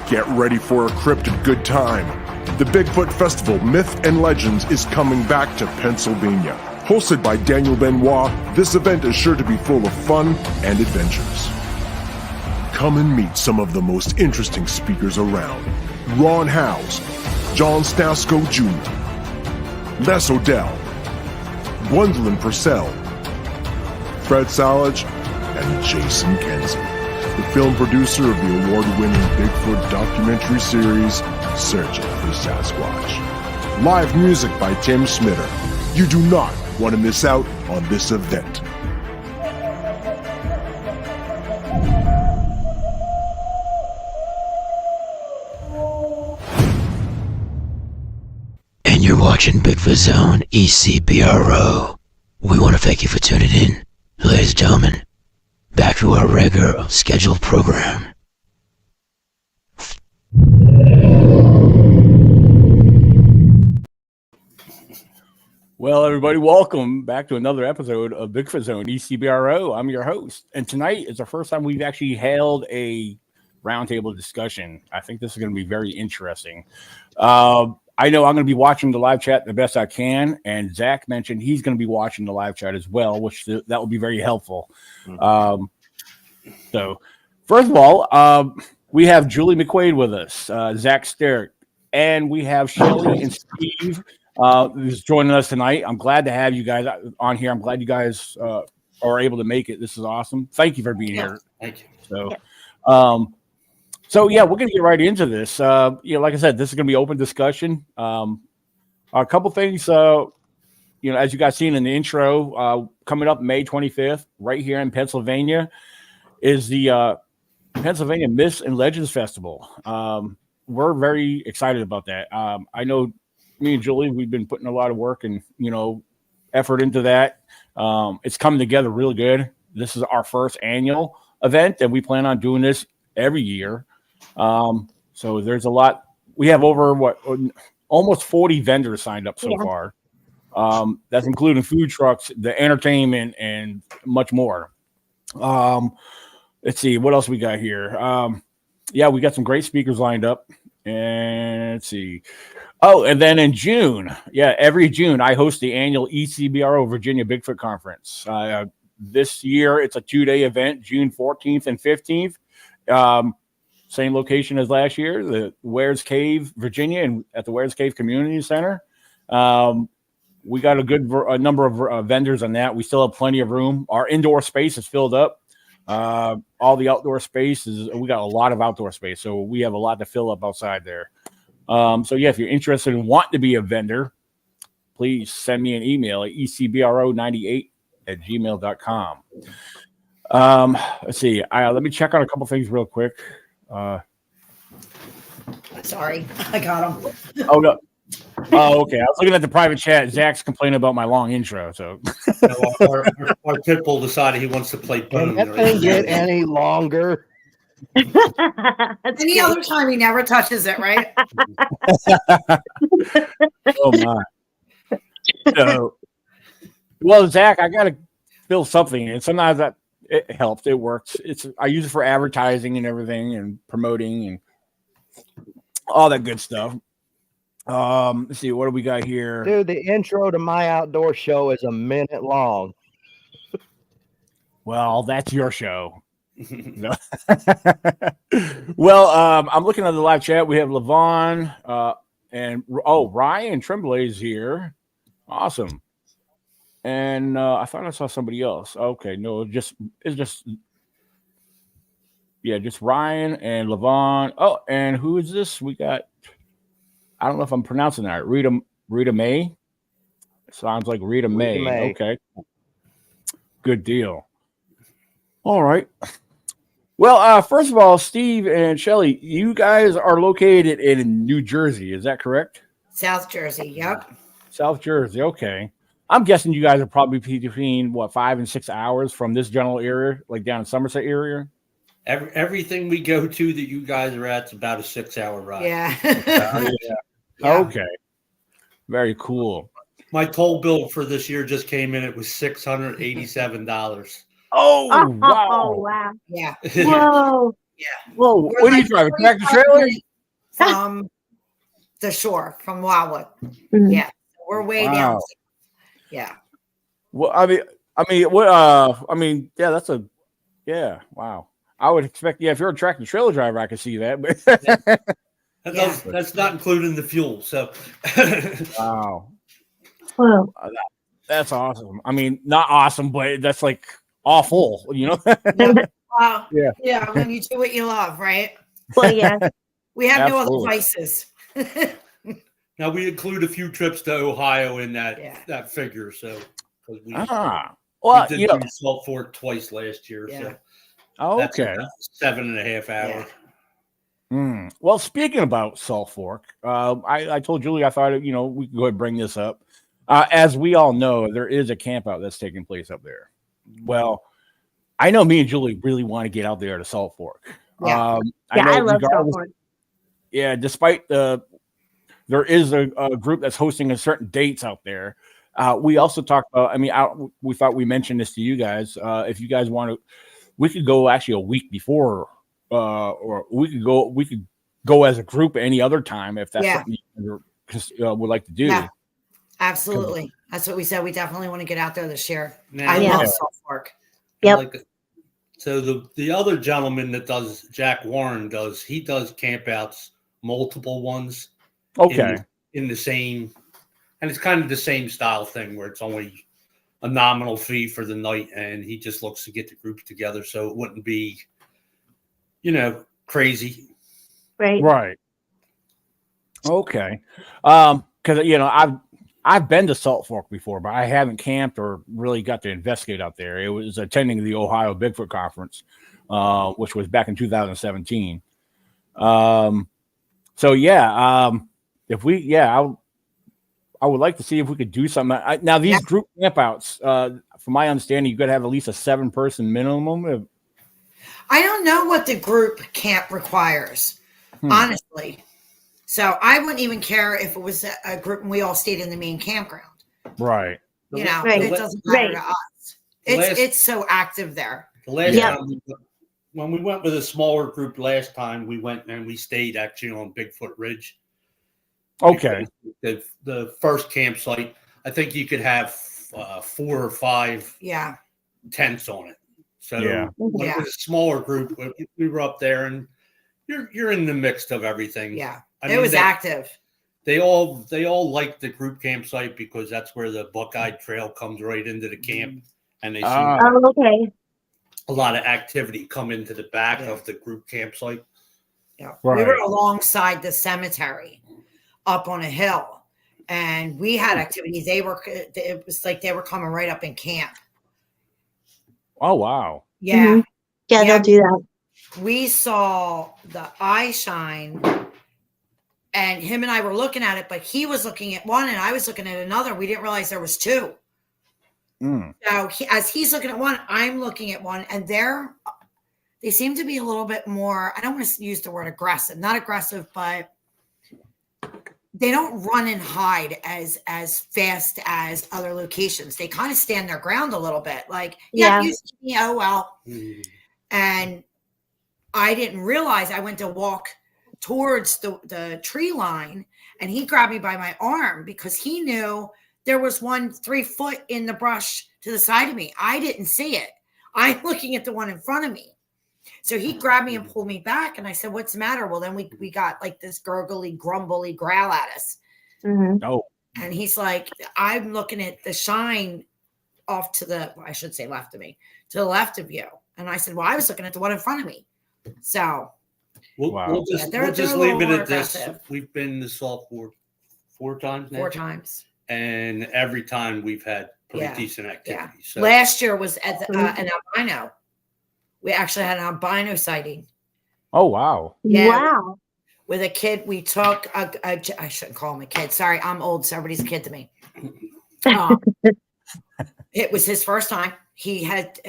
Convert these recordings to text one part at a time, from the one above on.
Get ready for a cryptid good time. The Bigfoot Festival Myth and Legends is coming back to Pennsylvania. Hosted by Daniel Benoit, this event is sure to be full of fun and adventures. Come and meet some of the most interesting speakers around. Ron Howes, John Stasko Jr., Les Odell, Gwendolyn Purcell, Fred Salage, and Jason Kenzie, the film producer of the award-winning Bigfoot documentary series, Searching for Sasquatch. Live music by Tim Smitter. You do not want to miss out on this event. And you're watching Bigfoot Zone ECBRO. We want to thank you for tuning in. Ladies and gentlemen, back to our regular scheduled program. Well, everybody, welcome back to another episode of Bigfoot Zone ECBRO. I'm your host, and tonight is the first time we've actually held a roundtable discussion. I think this is going to be very interesting. I know I'm going to be watching the live chat the best I can, and Zach mentioned he's going to be watching the live chat as well, which that will be very helpful. So, first of all, we have Julie McQuaid with us, Zach Sterrick, and we have Shelly and Steve who's joining us tonight. I'm glad to have you guys on here. I'm glad you guys are able to make it. This is awesome. Thank you for being here. Thank you. So yeah, we're gonna get right into this. Like I said, this is gonna be open discussion. A couple things, as you guys seen in the intro, coming up May 25th, right here in Pennsylvania, is the Pennsylvania Myths and Legends Festival. We're very excited about that. I know me and Julie, we've been putting a lot of work and effort into that. It's coming together really good. This is our first annual event, and we plan on doing this every year. So there's a lot. We have over almost 40 vendors signed up so far. That's including food trucks, the entertainment, and much more. Let's see what else we got here. We got some great speakers lined up. And let's see. Oh, and then in June, every June I host the annual ECBRO Virginia Bigfoot Conference. This year it's a 2-day event, June 14th and 15th. Same location as last year, the Wares Cave, Virginia, and at the Wares Cave Community Center. We got a number of vendors on that. We still have plenty of room. Our indoor space is filled up. All the outdoor space we got a lot of outdoor space, so we have a lot to fill up outside there. If you're interested in wanting to be a vendor, please send me an email at ecbro98@gmail.com. Let's see. Let me check on a couple things real quick. Sorry, I got them. Oh, no. Oh, okay. I was looking at the private chat. Zach's complaining about my long intro. So our pit bull decided he wants to play Can that thing get any longer? Any other time he never touches it, right? Oh my. So, well, Zach, I gotta build something, and sometimes that it helps. It works. I use it for advertising and everything, and promoting and all that good stuff. Let's see, what do we got here? Dude, the intro to my outdoor show is a minute long. Well, that's your show. No. Well, I'm looking at the live chat. We have Levon and Ryan Tremblay is here. Awesome. And I thought I saw somebody else. Okay, no, it's just Ryan and Levon. Oh, and who is this? We got, I don't know if I'm pronouncing that right. Rita May. Sounds like Rita May. Okay. Good deal. All right. Well, first of all, Steve and Shelly, you guys are located in New Jersey. Is that correct? South Jersey. Yep. South Jersey. Okay. I'm guessing you guys are probably between 5 and 6 hours from this general area, like down in Somerset area. Everything we go to that you guys are at is about a 6-hour ride. Yeah. Yeah. Okay. Very cool. My toll bill for this year just came in. It was $687. Oh, wow. Oh, wow. Yeah. Whoa. Whoa, We're what are you like driving? 45 Tractor trailer? minutes from the shore, from Wildwood. Mhm. Yeah, we're way down. Wow. Yeah, Well, yeah, yeah, wow. I would expect, yeah, if you're a tractor trailer driver, I could see that. But That's not including the fuel. So wow, Wow. that's awesome. I mean, not awesome, but that's like awful, you know? Yeah. yeah. When you do what you love, right? Well, yeah. We have no other Absolutely. vices. now we include a few trips to Ohio in that Yeah. that figure. So because we Well, did you know, do Salt Fork twice last year. Yeah. So that's okay. about 7.5 hours. Well, speaking about Salt Fork, I told Julie I thought, you know, we could go ahead and bring this up. As we all know, there is a camp out that's taking place up there. Well, I know me and Julie really want to get out there to Salt Fork. Yeah. I love Salt Fork. Yeah, despite there is a group that's hosting a certain dates out there. We also talked about, we thought we mentioned this to you guys. If you guys want to, we could go actually a week before, or we could go as a group any other time if that's something you would like to do. Yeah, absolutely. That's what we said. We definitely want to get out there this year. Now, I love Salt Fork. Yep. So the other gentleman that does, Jack Warren he does campouts, multiple ones. Okay. In the same, and it's kind of the same style thing where it's only a nominal fee for the night, and he just looks to get the groups together so it wouldn't be, crazy. Right. Okay. Because I've been to Salt Fork before, but I haven't camped or really got to investigate out there. It was attending the Ohio Bigfoot Conference, which was back in 2017. If we, I would like to see if we could do something. Now, these group campouts, from my understanding, you got to have at least a 7-person minimum. I don't know what the group camp requires, honestly. So I wouldn't even care if it was a group and we all stayed in the main campground. Right. It doesn't matter to us. It's so active there. The last time when we went with a smaller group last time, we went and we stayed actually on Bigfoot Ridge. Okay. The first campsite, I think you could have 4 or 5 tents on it. So when it was a smaller group, we were up there, and you're in the mix of everything. Yeah, it was active. They all like the group campsite because that's where the Buckeye Trail comes right into the camp, and they see a lot of activity come into the back of the group campsite. Yeah, we were alongside the cemetery, up on a hill, and we had activities. It was like they were coming right up in camp. Oh, wow. Yeah. Mm-hmm. Yeah, they'll do that. We saw the eye shine, and him and I were looking at it, but he was looking at one and I was looking at another. We didn't realize there was 2. So as he's looking at one, I'm looking at one, and they seem to be a little bit more, I don't want to use the word aggressive, not aggressive, but they don't run and hide as fast as other locations. They kind of stand their ground a little bit. Like, you see me, oh, well. And I didn't realize I went to walk towards the tree line, and he grabbed me by my arm because he knew there was one 3 foot in the brush to the side of me. I didn't see it. I'm looking at the one in front of me. So he grabbed me and pulled me back, and I said, "What's the matter?" Well, then we got like this gurgly, grumbly growl at us. Mm-hmm. Oh. And he's like, "I'm looking at the shine off to the, I should say left of me, to the left of you." And I said, "Well, I was looking at the one in front of me." So we'll just leave it at this. We've been to Salt Fork 4 times now. 4 times. And every time we've had pretty decent activity. Yeah. So Last year was at an albino. We actually had an albino sighting. Oh, wow. Yeah. Wow. With a kid, we took I shouldn't call him a kid. Sorry, I'm old, so everybody's a kid to me. It was his first time. He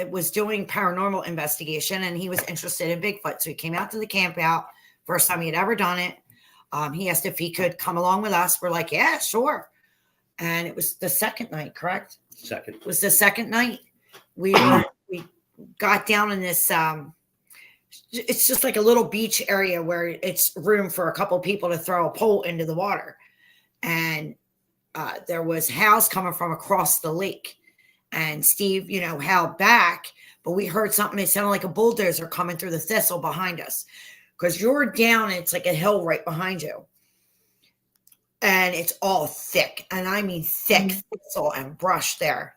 was doing paranormal investigation, and he was interested in Bigfoot. So he came out to the camp out. First time he had ever done it. He asked if he could come along with us. We're like, yeah, sure. And it was the second night, correct? Second. It was the second night. We got down in this it's just like a little beach area where it's room for a couple people to throw a pole into the water. And there was howls coming from across the lake. And Steve, howled back, but we heard something. It sounded like a bulldozer coming through the thistle behind us. Because you're down, it's like a hill right behind you. And it's all thick. And I mean thick thistle and brush there.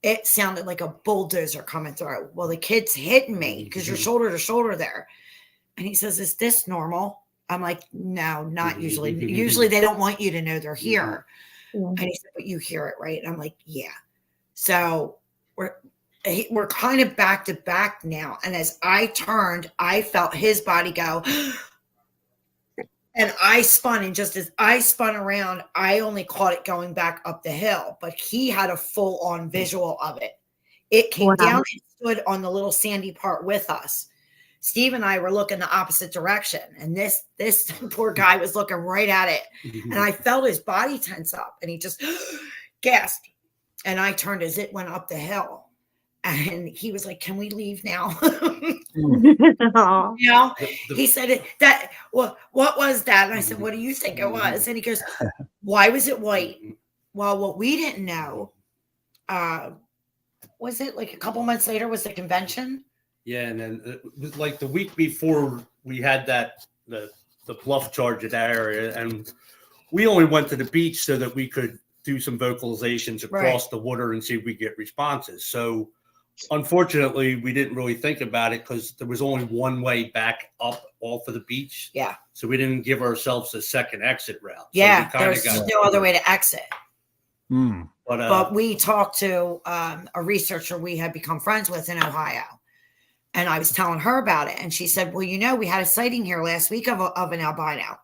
It sounded like a bulldozer coming through. Well, the kid's hitting me because you're shoulder to shoulder there. And he says, is this normal? I'm like, no, not usually. Usually they don't want you to know they're here. And he said, but you hear it, right? And I'm like, yeah. So we're kind of back to back now. And as I turned, I felt his body go. And I spun, and just as I spun around, I only caught it going back up the hill, but he had a full-on visual of it. It came down and stood on the little sandy part with us. Steve and I were looking the opposite direction, and this poor guy was looking right at it. And I felt his body tense up, and he just gasped. And I turned as it went up the hill. And he was like, can we leave now? He said what was that? And I said, what do you think it was? And he goes, why was it white? Well, what we didn't know, was it like a couple months later was the convention? Yeah. And then it was like the week before we had the bluff charge at that area. And we only went to the beach so that we could do some vocalizations across the water and see if we get responses. So unfortunately, we didn't really think about it because there was only one way back up off of the beach. Yeah. So we didn't give ourselves a second exit route. Yeah. So there's no other way to exit. But we talked to a researcher we had become friends with in Ohio. And I was telling her about it. And she said, well, we had a sighting here last week of an albino.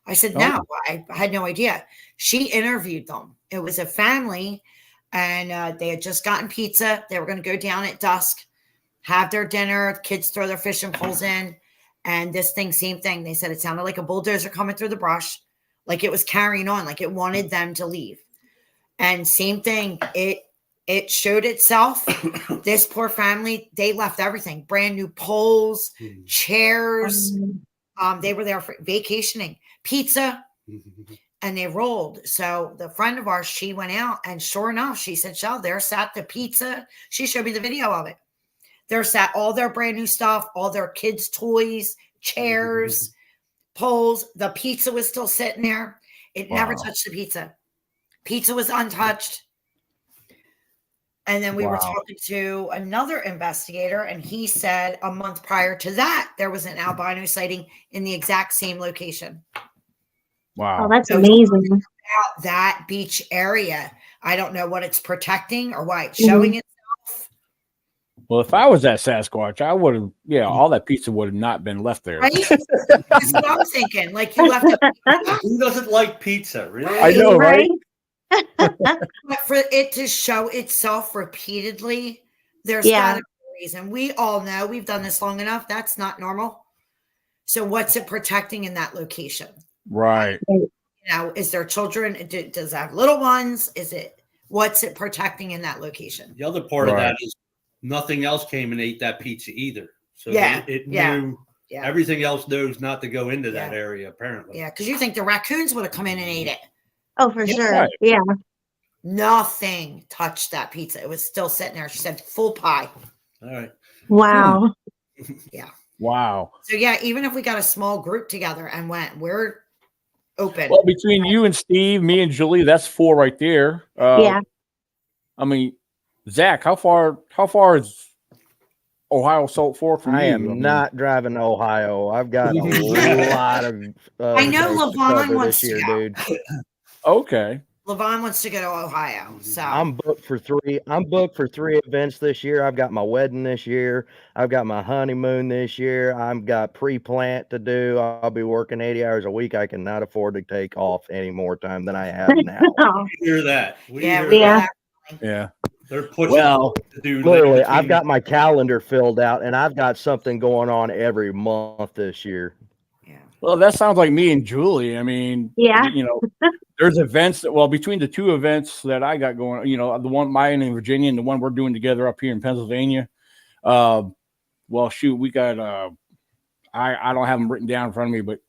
I said, no, I had no idea. She interviewed them. It was a family. And they had just gotten pizza. They were going to go down at dusk, have their dinner. Kids throw their fishing poles in. And this thing, same thing. They said it sounded like a bulldozer coming through the brush, like it was carrying on, like it wanted them to leave. And same thing, it showed itself. This poor family, they left everything. Brand new poles, chairs. They were there for vacationing, pizza. And they rolled. So the friend of ours, she went out, and sure enough, she said, Shell, there sat the pizza. She showed me the video of it. There sat all their brand new stuff, all their kids' toys, chairs, poles. The pizza was still sitting there. It never touched the pizza. Pizza was untouched. And then we were talking to another investigator, and he said a month prior to that, there was an albino sighting in the exact same location. Wow. Oh, that's amazing. About that beach area. I don't know what it's protecting or why it's showing itself. Well, if I was that Sasquatch, I would have, all that pizza would have not been left there. Right? That's what I'm thinking. Like you left it. Who doesn't like pizza? Really? I know, right? But for it to show itself repeatedly, there's got to be a reason. We all know we've done this long enough. That's not normal. So what's it protecting in that location? Right. Is there children? Does it have little ones? What's it protecting in that location? The other part of that is nothing else came and ate that pizza either. So it knew everything else knows not to go into that area, apparently. Yeah, because you think the raccoons would have come in and ate it. Oh, for sure. Right. Yeah. Nothing touched that pizza. It was still sitting there. She said full pie. All right. Wow. Yeah. Wow. So even if we got a small group together and we're open. Well, between you and Steve, me and Julie, that's 4 right there. Yeah. I mean, Zach, how far is Ohio Salt Fork from you? I am not driving to Ohio. I've got a lot of. I know Levon wants this year, to go. dude. Okay. Levon wants to go to Ohio, so I'm booked for 3. I'm booked for 3 events this year. I've got my wedding this year. I've got my honeymoon this year. I've got pre-plant to do. I'll be working 80 hours a week. I cannot afford to take off any more time than I have now. We hear that. Yeah. They're pushing to do literally. I've got my calendar filled out, and I've got something going on every month this year. Yeah. Well, that sounds like me and Julie. I mean, there's events between the 2 events that I got going, the one mine in Virginia and the one we're doing together up here in Pennsylvania. We got I don't have them written down in front of me, but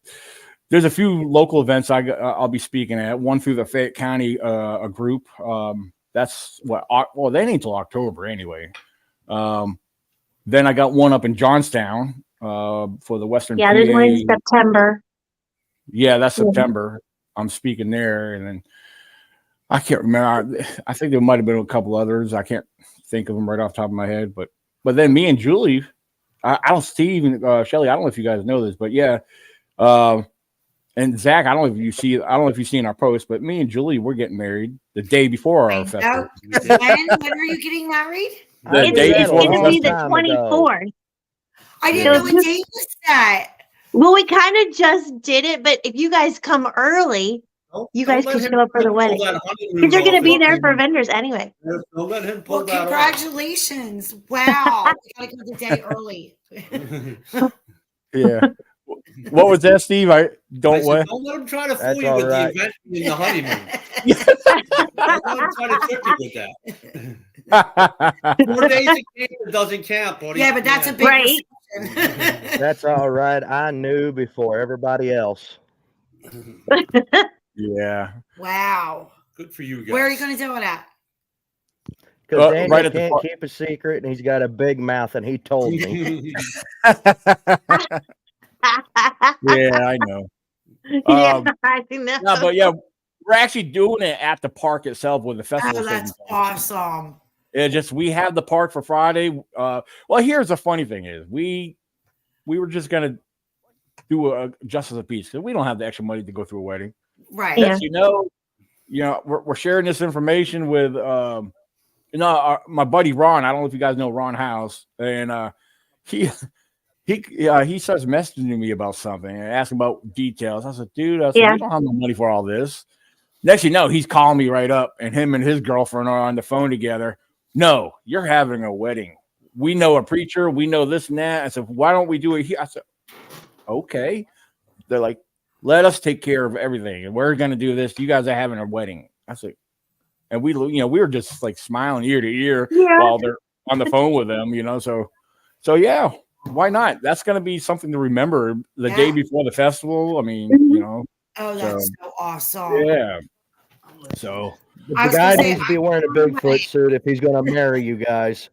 there's a few local events I'll be speaking at. One through the Fayette County a group. That's what. Well, they ain't till October anyway. Then I got one up in Johnstown for the Western. Yeah, there's one in September. Yeah, that's September. I'm speaking there, and then I can't remember. I think there might have been a couple others. I can't think of them right off the top of my head. But then me and Julie, I don't Steve and Shelly. I don't know if you guys know this, but yeah. And Zach, I don't know if you see in our post, but me and Julie, we're getting married the day before our festival. When are you getting married? The day before. It's going to be the 24th. I didn't know what date was that. Well, we kind of just did it, but if you guys come early, you guys can show up for the wedding. Because you're going to be there for vendors anyway. Don't let him pull that congratulations. Wow. We got to go the day early. Yeah. What was that, Steve? Don't let him try to fool you with the event in the honeymoon. Don't let him try to trick you with that. 4 days of camp doesn't count, buddy. Yeah, but that's a big right. That's all right. I knew before everybody else. Yeah. Wow. Good for you guys. Where are you going to do it at? Because Daniel can't keep a secret, and he's got a big mouth, and he told me. Yeah, I know. Yeah, I think that. No, but yeah, we're actually doing it at the park itself with the festival. Oh, that's awesome. Yeah, we have the park for Friday. Well, here's the funny thing is we were just gonna do a justice of peace because we don't have the extra money to go through a wedding. Right. Yeah. You know, we're sharing this information with my buddy Ron. I don't know if you guys know Ron House, and he starts messaging me about something and asking about details. I said, dude, we don't have no money for all this. Next you know, he's calling me right up, and him and his girlfriend are on the phone together. No, you're having a wedding. We know a preacher. We know this and that. I said, why don't we do it here? I said, okay. They're like, let us take care of everything, and we're going to do this. You guys are having a wedding. I said, and we were just like smiling ear to ear while they're on the phone with them, So yeah. Why not? That's going to be something to remember the day before the festival. I mean, Oh, that's so awesome. Yeah. So the guy needs to be wearing a Bigfoot suit if he's going to marry you guys.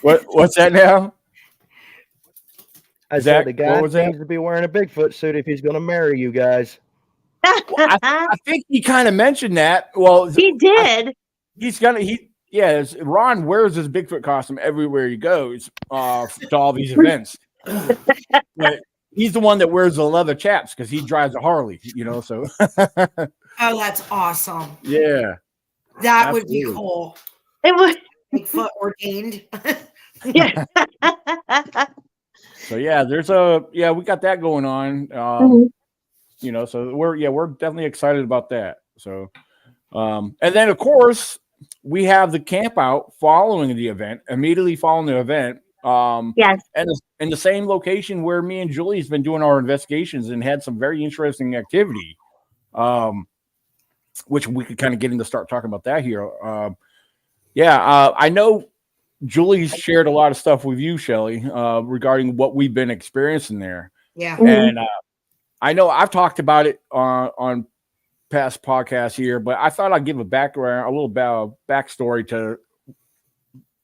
What's that now? I said the guy needs to be wearing a Bigfoot suit if he's going to marry you guys. Well, I think he kind of mentioned that. Well, he did. Ron wears his Bigfoot costume everywhere he goes to all these events. But he's the one that wears the leather chaps because he drives a Harley, so. Oh, that's awesome. Yeah. That would be cool. It would. Bigfoot ordained. Yeah. So yeah, we got that going on. So we're definitely excited about that. So, and then of course we have the camp out following the event, immediately following the event. Yes. And in the same location where me and Julie's been doing our investigations and had some very interesting activity, which we could kind of get into start talking about that here. I know Julie's shared a lot of stuff with you, Shelly, regarding what we've been experiencing there. Yeah. And I know I've talked about it on past podcasts here, but I thought I'd give a little backstory to,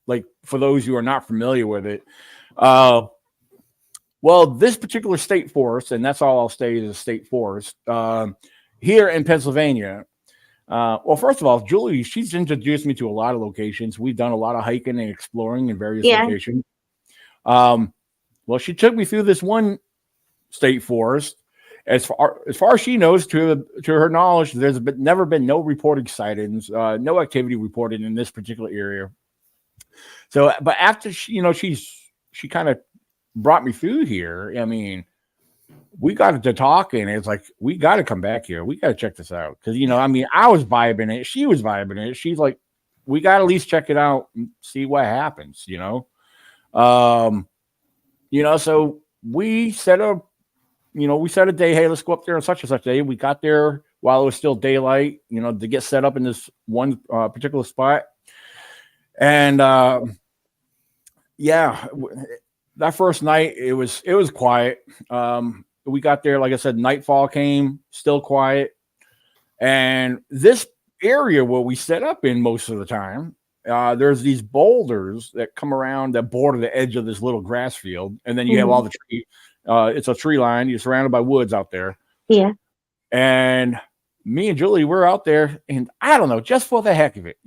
like, for those who are not familiar with it. Well, this particular state forest, and that's all I'll say is a state forest, here in Pennsylvania. Well, first of all, Julie, she's introduced me to a lot of locations. We've done a lot of hiking and exploring in various locations. Well, she took me through this one state forest. As far as she knows, to her knowledge, there's never been no reported sightings, no activity reported in this particular area. So, but after she kind of brought me through here. I mean, we got to talking. It's like, we got to come back here. We got to check this out because I was vibing it. She was vibing it. She's like, we got to at least check it out and see what happens. So we set a day. Hey, let's go up there on such and such day. We got there while it was still daylight, to get set up in this one particular spot. And that first night, it was quiet. We got there, like I said, nightfall came, still quiet. And this area where we set up in most of the time, there's these boulders that come around that border the edge of this little grass field, and then you have all the tree. It's a tree line. You're surrounded by woods out there. Yeah. And me and Julie were out there, and I don't know, just for the heck of it,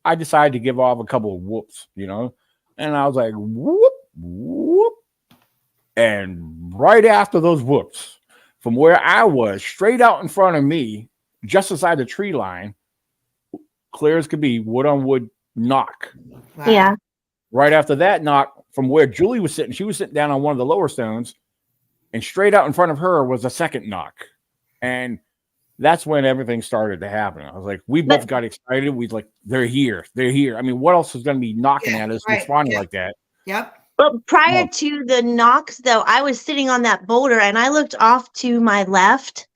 I decided to give off a couple of whoops, and I was like, whoop, whoop. And right after those whoops, from where I was, straight out in front of me, just beside the tree line, clear as could be, wood on wood knock. Wow. Yeah. Right after that knock, from where Julie was sitting, she was sitting down on one of the lower stones, and straight out in front of her was a second knock. And that's when everything started to happen. I was like, we both got excited. We was like, they're here. They're here. I mean, what else is going to be knocking at us, responding like that? Yep. But prior to the knocks, though, I was sitting on that boulder and I looked off to my left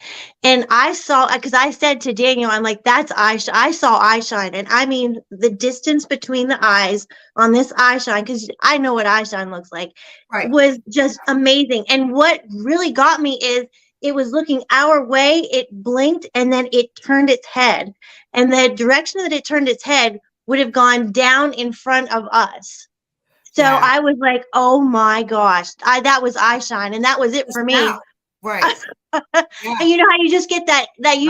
and I saw, because I said to Daniel, I'm like, that's eye shine. I saw eye shine. And I mean, the distance between the eyes on this eye shine, because I know what eye shine looks like, was just amazing. And what really got me is it was looking our way, it blinked, and then it turned its head. And the direction that it turned its head would have gone down in front of us. So I was like, oh my gosh, that was eye shine. And that was it for me. Right. And you know how you just get that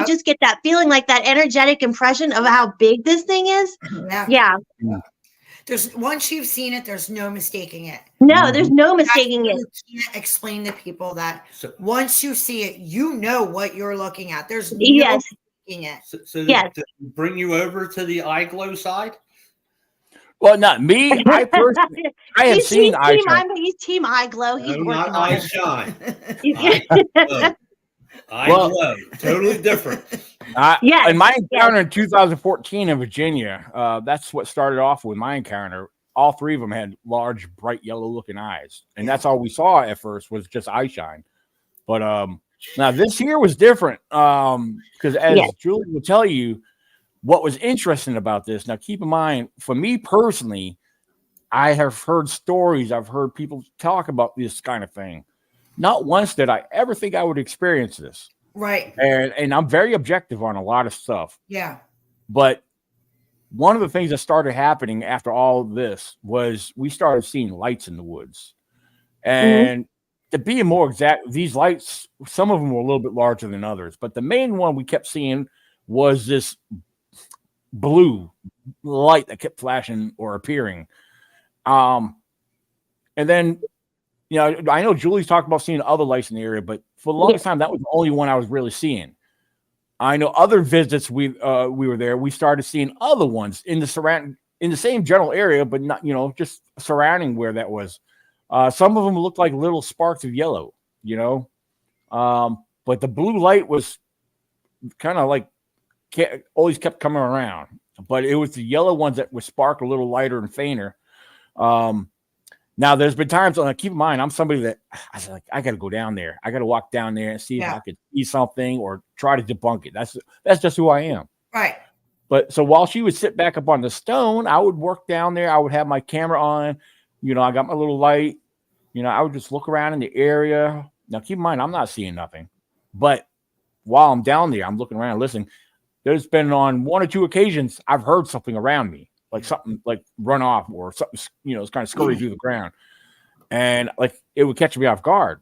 just get that feeling, like that energetic impression of how big this thing is? Yeah. There's once you've seen it, there's no mistaking it. No, there's no mistaking it. You can't explain to people that once you see it, you know what you're looking at. There's no mistaking it. So to bring you over to the eye glow side? Well, not me. I personally, I have seen eye shine. He's team eye glow. He's working on eye it. shine. Eye glow. Totally different. In my encounter in 2014 in Virginia, that's what started off with my encounter. All three of them had large, bright yellow looking eyes. And that's all we saw at first was just eye shine. But now this here was different. Because as Julie will tell you, what was interesting about this, now keep in mind, for me personally, I have heard stories, I've heard people talk about this kind of thing. Not once did I ever think I would experience this. Right. And I'm very objective on a lot of stuff. Yeah. But one of the things that started happening after all of this was we started seeing lights in the woods. And to be more exact, these lights, some of them were a little bit larger than others, but the main one we kept seeing was this blue light that kept flashing or appearing. And then, I know Julie's talked about seeing other lights in the area, but for the longest time, that was the only one I was really seeing. I know other visits we were there, we started seeing other ones in the same general area, but not, just surrounding where that was. Some of them looked like little sparks of yellow, but the blue light was kind of like always kept coming around, but it was the yellow ones that would spark a little lighter and fainter. Now there's been times, keep in mind, I'm somebody that I was like, I got to go down there. I got to walk down there and see if I could see something or try to debunk it. That's just who I am. Right. But so while she would sit back up on the stone, I would work down there. I would have my camera on, I got my little light, I would just look around in the area. Now keep in mind, I'm not seeing nothing, but while I'm down there, I'm looking around and listening. There's been on one or two occasions I've heard something around me, like something like run off or something, it's kind of scurry through the ground, and like it would catch me off guard.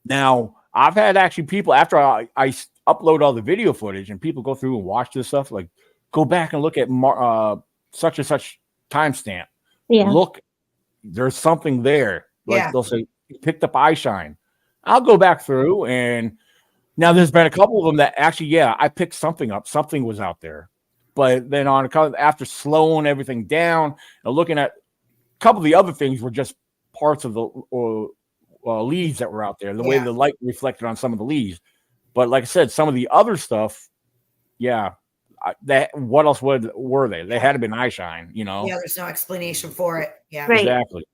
Now I've had actually people after I upload all the video footage and people go through and watch this stuff, like go back and look at such and such timestamp. Yeah. Look, there's something there. Like they'll say picked up eye shine. I'll go back through and. Now, there's been a couple of them that actually, I picked something up. Something was out there. But then after slowing everything down and looking at a couple of the other things were just parts of the leaves that were out there, the way the light reflected on some of the leaves. But like I said, some of the other stuff, what else were they? They had to been eye shine, Yeah, there's no explanation for it. Yeah. Right. Exactly.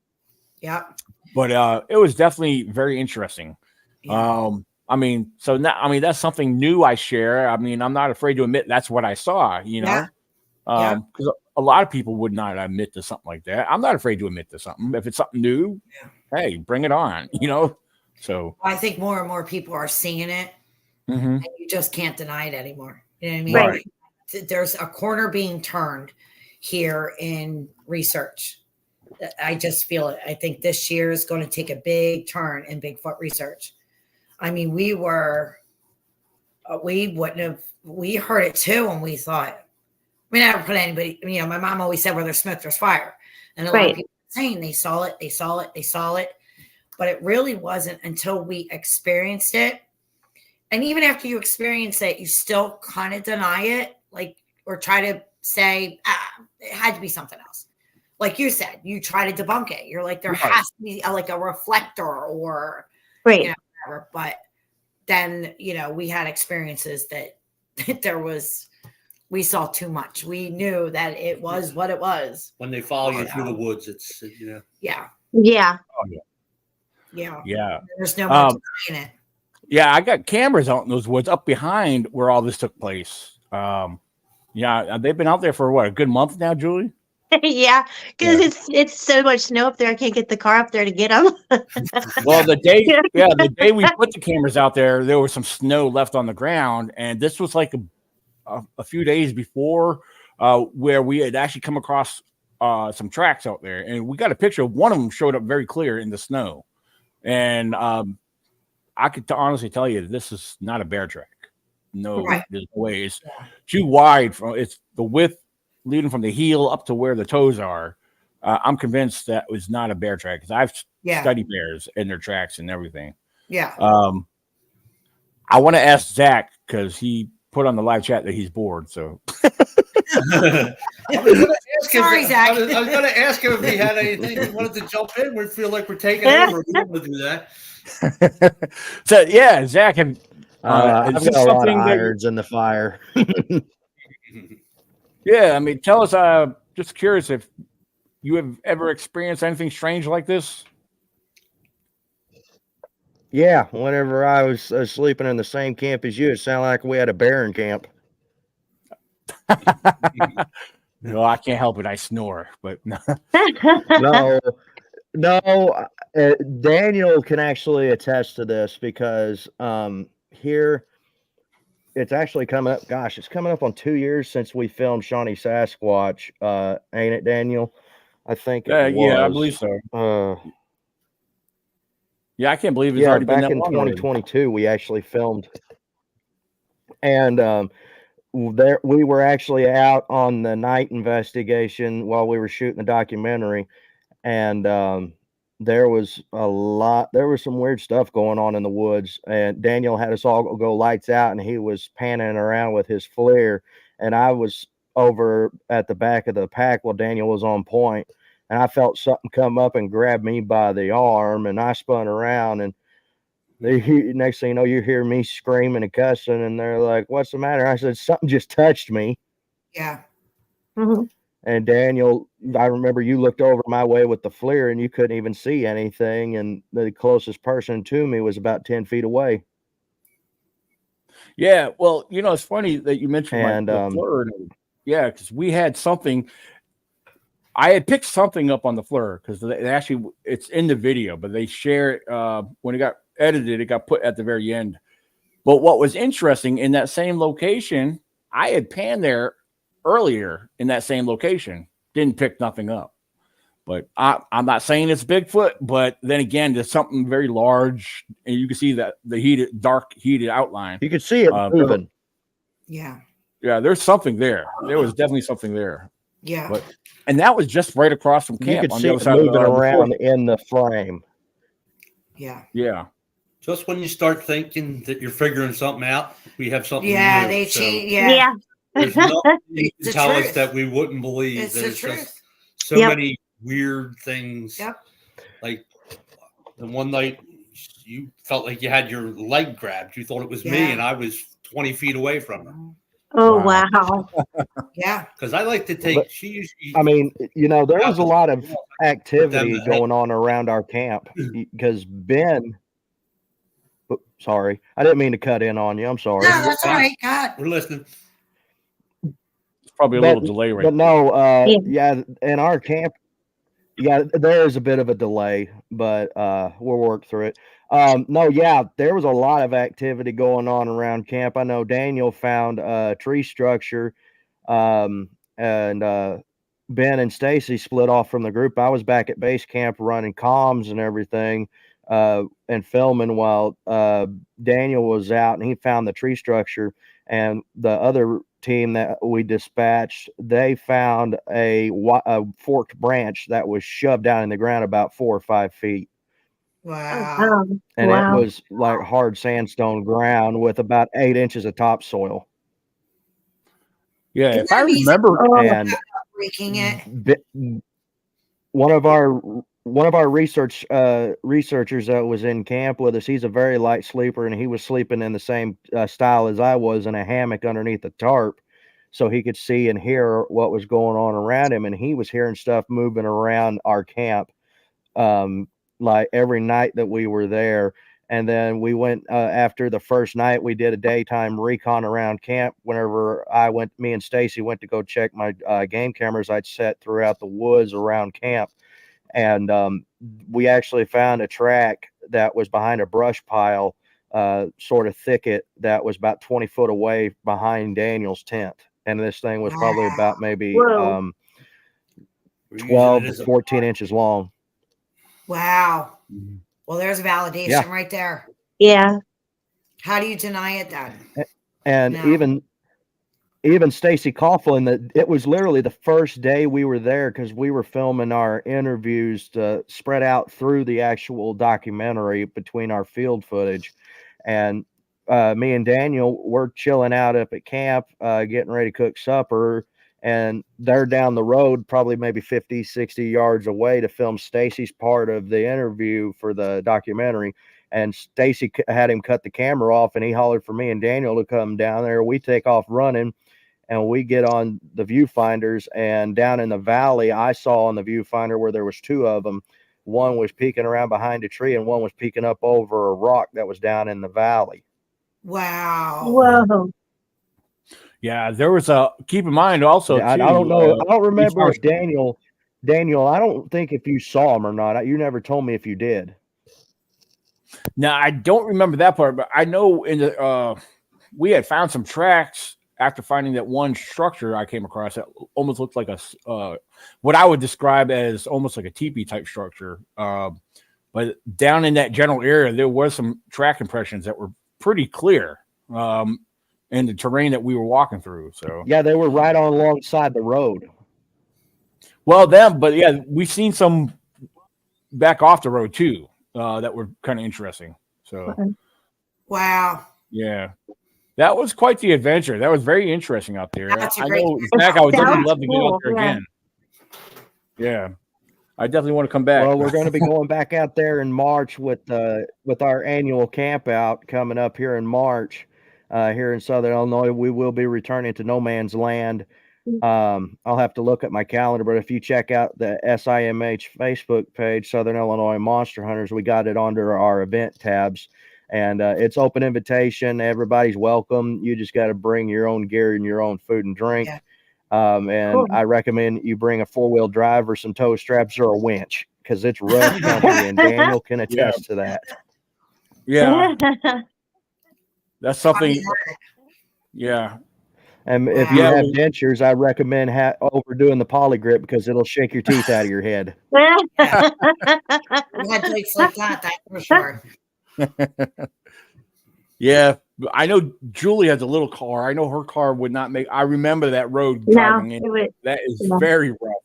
Yeah. But it was definitely very interesting. Yeah. That's something new I share. I'm not afraid to admit that's what I saw, Because a lot of people would not admit to something like that. I'm not afraid to admit to something. If it's something new, hey, bring it on, So I think more and more people are seeing it. And you just can't deny it anymore. You know what I mean? Right. There's a corner being turned here in research. I just feel it. I think this year is going to take a big turn in Bigfoot research. I mean, we wouldn't have, we heard it too, and we thought, we never put anybody, my mom always said where there's smoke, there's fire. And a lot of people are saying they saw it. But it really wasn't until we experienced it. And even after you experience it, you still kind of deny it, or try to say, it had to be something else. Like you said, you try to debunk it. You're like, there has to be a reflector or whatever. But then, we had experiences that we saw too much. We knew that it was what it was. When they follow you through the woods, it's, Yeah. Yeah. Oh, yeah. Yeah. There's no more denying it. Yeah, I got cameras out in those woods up behind where all this took place. They've been out there for what, a good month now, Julie? Yeah, because it's so much snow up there. I can't get the car up there to get them. Well, the day we put the cameras out there was some snow left on the ground, and this was like a few days before where we had actually come across some tracks out there, and we got a picture of one of them showed up very clear in the snow, and I could honestly tell you this is not a bear track. No, there's no way. It's too wide. It's the width leading from the heel up to where the toes are. I'm convinced that was not a bear track because I've studied bears and their tracks and everything. Yeah. I want to ask Zach because he put on the live chat that he's bored. So. Sorry, Zach. I was going to ask him if he had anything he wanted to jump in. We feel like we're taking over. We don't want to do that. So yeah, Zach, I've got a lot of irons in the fire. Yeah, I mean, tell us. Just curious if you have ever experienced anything strange like this. Yeah, whenever I was sleeping in the same camp as you, it sounded like we had a bear in camp. No, I can't help it. I snore, but no. No. Daniel can actually attest to this because here it's actually coming up. Gosh, it's coming up on 2 years since we filmed Shawnee Sasquatch. Ain't it, Daniel? I think. Yeah, I believe so. Yeah, I can't believe it's already been that long. Back in 2022, we actually filmed, and there we were actually out on the night investigation while we were shooting the documentary, and there was some weird stuff going on in the woods, and Daniel had us all go lights out, and he was panning around with his FLIR, and I was over at the back of the pack while Daniel was on point, and I felt something come up and grab me by the arm, and I spun around, and next thing you know, you hear me screaming and cussing, and they're like, "What's the matter?" I said, "Something just touched me." Yeah. Mm-hmm. And Daniel, I remember you looked over my way with the FLIR and you couldn't even see anything. And the closest person to me was about 10 feet away. Yeah. Well, it's funny that you mentioned the FLIR. Yeah. Cause we had something, I had picked something up on the FLIR because it's in the video, but they share it when it got edited, it got put at the very end. But what was interesting in that same location, I had panned there earlier in that same location, didn't pick nothing up. But I'm not saying it's Bigfoot, but then again, there's something very large, and you can see that the dark heated outline. You could see it moving. Yeah. Yeah, there's something there. There was definitely something there. Yeah. And that was just right across from camp. You could see it moving around in the frame. Yeah. Yeah. Just when you start thinking that you're figuring something out, we have something new. They change. Yeah. There's nothing to tell us that we wouldn't believe. It's There's the truth. just so many weird things. Yep. Like the one night you felt like you had your leg grabbed. You thought it was me, and I was 20 feet away from her. Oh, wow. Yeah. Because I like to take, I mean, there was a lot of activity going on around our camp because Ben, sorry, I didn't mean to cut in on you. I'm sorry. No, that's all right. God. We're listening. probably a little delay right But no, yeah, in our camp, yeah, there is a bit of a delay, but we'll work through it. No, yeah, there was a lot of activity going on around camp. I know Daniel found a tree structure, and Ben and Stacy split off from the group. I was back at base camp running comms and everything, and filming while Daniel was out, and he found the tree structure. And the other team that we dispatched, they found a forked branch that was shoved down in the ground about 4 or 5 feet. Wow. And it was like hard sandstone ground with about 8 inches of topsoil. Yeah, if I remember, and breaking it. One of our researchers that was in camp with us, he's a very light sleeper, and he was sleeping in the same style as I was, in a hammock underneath the tarp, so he could see and hear what was going on around him. And he was hearing stuff moving around our camp, like every night that we were there. And then we went, after the first night, we did a daytime recon around camp. Whenever me and Stacy went to go check my game cameras I'd set throughout the woods around camp. And we actually found a track that was behind a brush pile, sort of thicket, that was about 20 foot away behind Daniel's tent. And this thing was probably about maybe 12 to 14 inches long. Wow. Well, there's a validation right there. Yeah. How do you deny it then? And even Stacy Coughlin, that it was literally the first day we were there, because we were filming our interviews to spread out through the actual documentary between our field footage. And me and Daniel were chilling out up at camp, getting ready to cook supper. And they're down the road, probably maybe 50, 60 yards away, to film Stacy's part of the interview for the documentary. And Stacy had him cut the camera off, and he hollered for me and Daniel to come down there. We take off running, and we get on the viewfinders, and down in the valley, I saw on the viewfinder where there was 2 of them. One was peeking around behind a tree, and one was peeking up over a rock that was down in the valley. Wow. Whoa. Yeah, there was a, keep in mind also, I don't know. I don't remember if Daniel, I don't think if you saw him or not. You never told me if you did. Now, I don't remember that part, but I know in the we had found some tracks after finding that one structure I came across that almost looked like a what I would describe as almost like a teepee type structure. But down in that general area, there was some track impressions that were pretty clear in the terrain that we were walking through. So yeah, they were right on alongside the road. Well, but yeah, we've seen some back off the road too. That were kind of interesting. So, wow. Yeah, that was quite the adventure. That was very interesting out there. That's I know, Zach, I would definitely love to get out there again. Yeah, I definitely want to come back. Well, we're going to be going back out there in March with our annual camp out coming up here in March, here in Southern Illinois. We will be returning to No Man's Land. I'll have to look at my calendar, but if you check out the SIMH Facebook page, Southern Illinois Monster Hunters, we got it under our event tabs, and it's open invitation. Everybody's welcome. You just got to bring your own gear and your own food and drink. Yeah. And cool. I recommend you bring a 4-wheel drive or some tow straps or a winch, because it's rough country, and Daniel can attest to that. Yeah. That's something. Yeah. And if you have dentures, I recommend overdoing the poly grip, because it'll shake your teeth out of your head. Had takes like that, that's for sure. Yeah, I know Julie has a little car. I know her car would not make. I remember that road driving in. That is very rough.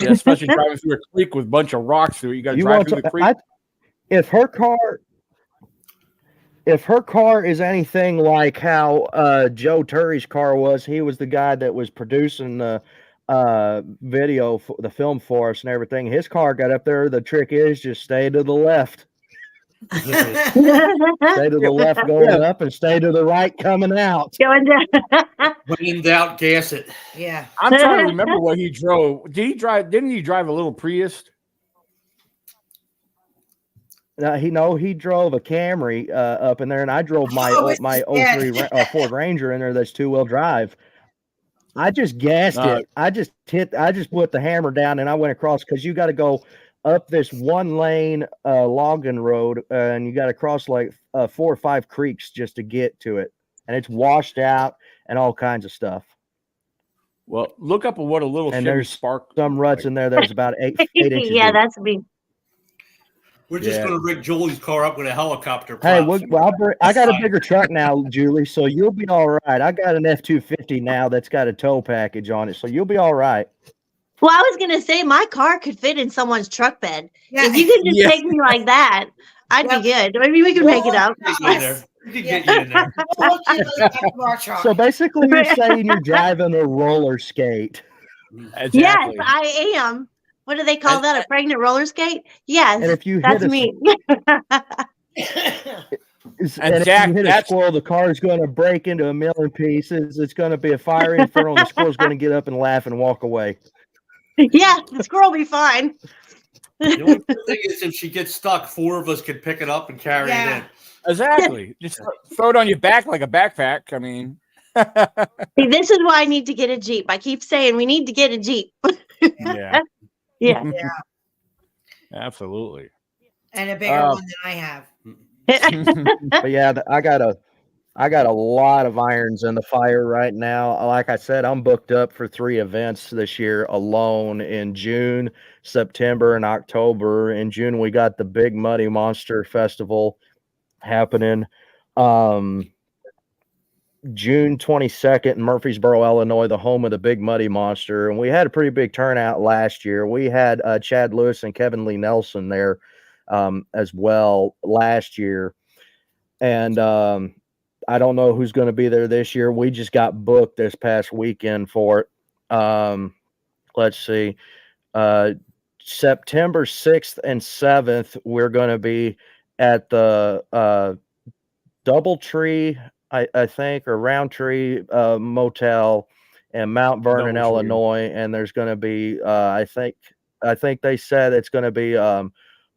Yeah, especially driving through a creek with a bunch of rocks through it. You got to drive through the creek. If her car is anything like how Joe Turry's car was, he was the guy that was producing the video, the film for us and everything. His car got up there. The trick is just stay to the left. Stay to the left going up, and stay to the right coming out. When in doubt, gas it. Yeah. I'm trying to remember what he drove. Didn't he drive a little Prius? He drove a Camry up in there, and I drove my 03 Ford Ranger in there that's 2-wheel drive. I just gassed it. I just put the hammer down and I went across because you got to go up this one lane logging road and you got to cross like 4 or 5 creeks just to get to it. And it's washed out and all kinds of stuff. Well, look up what a little and Chevy there's Spark. some ruts in there that's about 8 inches Yeah, deep. that's me. We're just going to rig Julie's car up with a helicopter. Hey, I got a bigger truck now, Julie, so you'll be all right. I got an F-250 now that's got a tow package on it, so you'll be all right. Well, I was gonna say my car could fit in someone's truck bed. Yeah. If you could just take me like that, I'd be good. Maybe we can make it up. We can get you in there. So basically, you're saying you're driving a roller skate. Exactly. Yes, I am. What do they call that? A pregnant roller skate? Yes, and if you that's hit me. If you hit a squirrel, the car is going to break into a million pieces. It's going to be a fiery inferno, and the squirrel's going to get up and laugh and walk away. Yeah, the squirrel will be fine. The only thing is, if she gets stuck, 4 of us could pick it up and carry it in. Exactly. Just throw it on your back like a backpack. I mean, See, this is why I need to get a Jeep. I keep saying we need to get a Jeep. Yeah. Yeah. Absolutely. And a bigger one than I have. But yeah, I got a lot of irons in the fire right now. Like I said, I'm booked up for 3 events this year alone in June, September, and October. In June, we got the Big Muddy Monster Festival happening. June 22nd in Murfreesboro, Illinois, the home of the Big Muddy Monster. And we had a pretty big turnout last year. We had Chad Lewis and Kevin Lee Nelson there as well last year. And I don't know who's going to be there this year. We just got booked this past weekend for it. Let's see. September 6th and 7th, we're going to be at the Doubletree, I think, or Roundtree Motel in Mount Vernon, Illinois. And there's going to be, I think they said it's going to be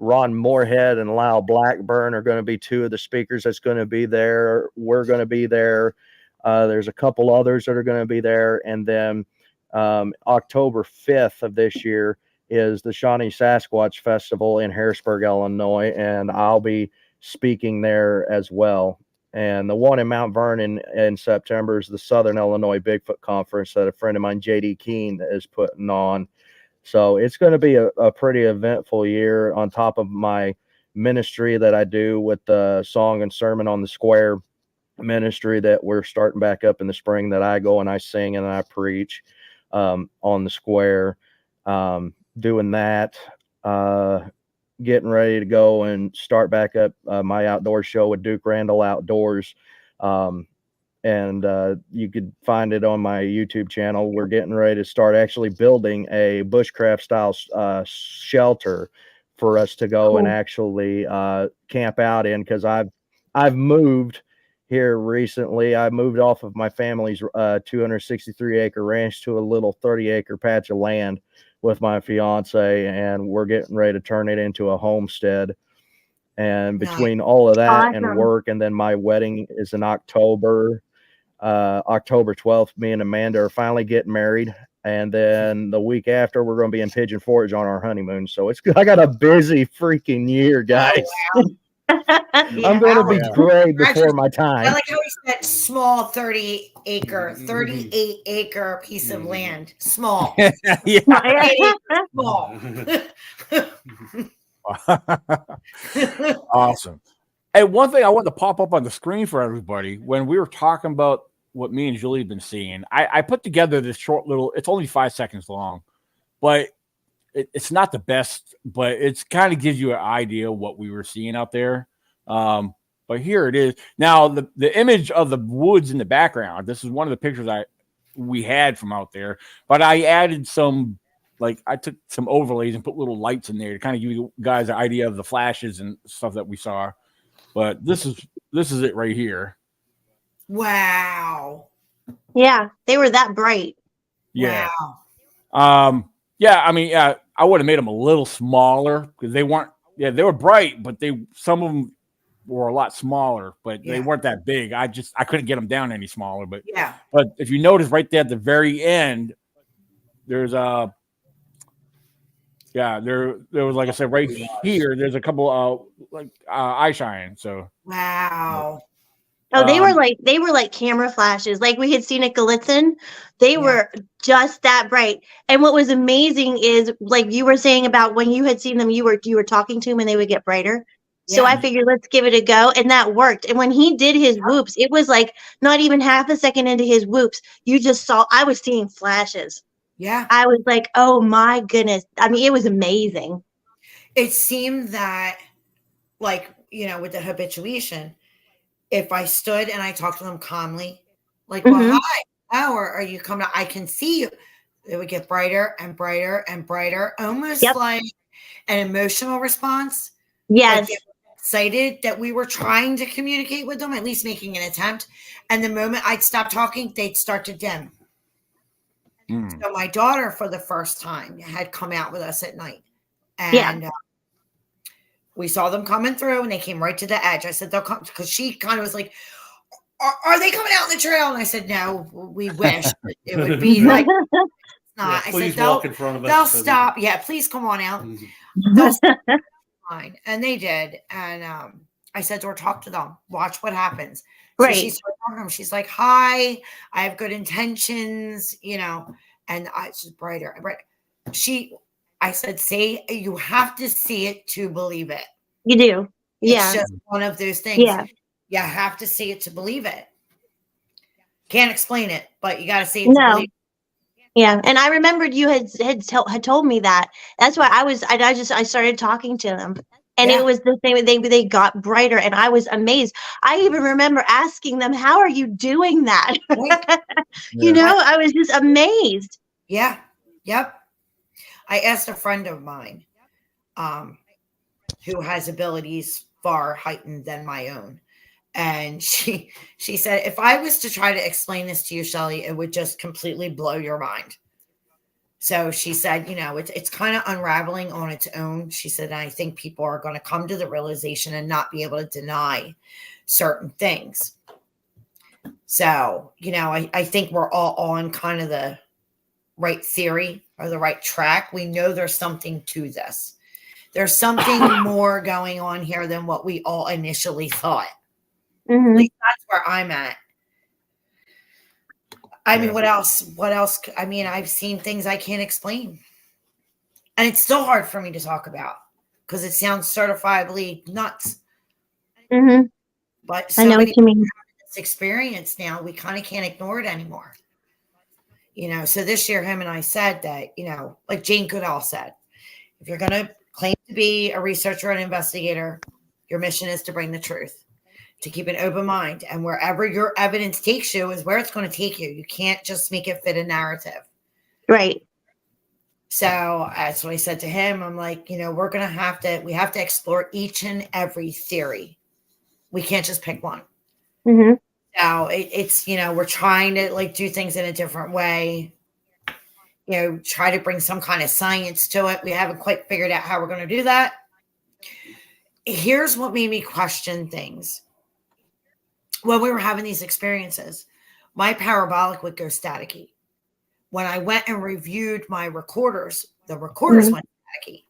Ron Moorhead and Lyle Blackburn are going to be 2 of the speakers that's going to be there. We're going to be there. There's a couple others that are going to be there. And then October 5th of this year is the Shawnee Sasquatch Festival in Harrisburg, Illinois. And I'll be speaking there as well. And the one in Mount Vernon in September is the Southern Illinois Bigfoot Conference that a friend of mine, JD Keene, is putting on. So it's going to be a pretty eventful year on top of my ministry that I do with the Song and Sermon on the Square ministry that we're starting back up in the spring, that I go and I sing and I preach on the square, doing that, getting ready to go and start back up my outdoor show with Duke Randall Outdoors. And you could find it on my YouTube channel. We're getting ready to start actually building a bushcraft style shelter for us to go and actually camp out in, because I've moved here recently. I moved off of my family's 263 acre ranch to a little 30 acre patch of land with my fiance, and we're getting ready to turn it into a homestead. And between all of that and work, and then my wedding is in October. October 12th, me and Amanda are finally getting married. And then the week after, we're going to be in Pigeon Forge on our honeymoon. So I got a busy freaking year, guys. I'm going to be great before my time. I like how he said small 38 acre piece of land. Small. Small. Awesome. Hey, one thing I wanted to pop up on the screen for everybody, when we were talking about what me and Julie have been seeing, I put together this short little, it's only 5 seconds long, but it's not the best, but it's kind of gives you an idea of what we were seeing out there. But here it is. Now, the image of the woods in the background, this is one of the pictures we had from out there, but I added some, like I took some overlays and put little lights in there to kind of give you guys an idea of the flashes and stuff that we saw. But this is it right here. Wow. Yeah, they were that bright. Yeah. Wow. Yeah, I mean, I would have made them a little smaller because they weren't. Yeah, they were bright, but some of them were a lot smaller, but they weren't that big. I couldn't get them down any smaller. But yeah, but if you notice right there at the very end, there's there was, like I said, right here, there's a couple eye shine. So wow. Oh, they were like camera flashes, like we had seen at Gallitzin. They were just that bright. And what was amazing is, like you were saying about when you had seen them, you were talking to them and they would get brighter. So I figured, let's give it a go, and that worked. And when he did his whoops, it was like not even half a second into his whoops, you just saw I was seeing flashes. Yeah, I was like, oh my goodness! I mean, it was amazing. It seemed that, like, with the habituation, if I stood and I talked to them calmly, like, well, hi, how are you coming out? I can see you. It would get brighter and brighter and brighter, almost like an emotional response. Yes. Like, excited that we were trying to communicate with them, at least making an attempt. And the moment I'd stop talking, they'd start to dim. So my daughter, for the first time, had come out with us at night. And we saw them coming through, and they came right to the edge. I said, they'll come, because she kind of was like, are they coming out in the trail? And I said, no, we wish it would be like, it's not. I said, walk in front of us. They'll stop. Yeah, please come on out. They'll stop. Fine. And they did. And I said to her, talk to them, watch what happens. So she started talking to them. She's like, hi, I have good intentions, and it's just brighter and brighter. I said, you have to see it to believe it. You do. Yeah. It's just one of those things. Yeah. You have to see it to believe it. Can't explain it, but you got to see it to believe it. Yeah, and I remembered you had told me that. That's why I started talking to them, and it was the same. They got brighter, and I was amazed. I even remember asking them, "How are you doing that?" I was just amazed. Yeah. Yep. I asked a friend of mine, who has abilities far heightened than my own. And she said, if I was to try to explain this to you, Shelley, it would just completely blow your mind. So she said, it's kind of unraveling on its own. She said, I think people are going to come to the realization and not be able to deny certain things. So, I think we're all on kind of the right theory or the right track. We know there's something to this. There's something more going on here than what we all initially thought. At least that's where I'm at. I mean, what else? I mean, I've seen things I can't explain. And it's still hard for me to talk about because it sounds certifiably nuts. But so I know what you mean. This experience now, we kind of can't ignore it anymore. So this year, him and I said that, like Jane Goodall said, if you're going to claim to be a researcher and investigator, your mission is to bring the truth, to keep an open mind. And wherever your evidence takes you is where it's going to take you. You can't just make it fit a narrative. Right. So that's what I said to him. I'm like, we have to explore each and every theory. We can't just pick one. So it's, we're trying to do things in a different way, try to bring some kind of science to it. We haven't quite figured out how we're going to do that. Here's what made me question things. When we were having these experiences, my parabolic would go staticky. When I went and reviewed my recorders, the recorders went staticky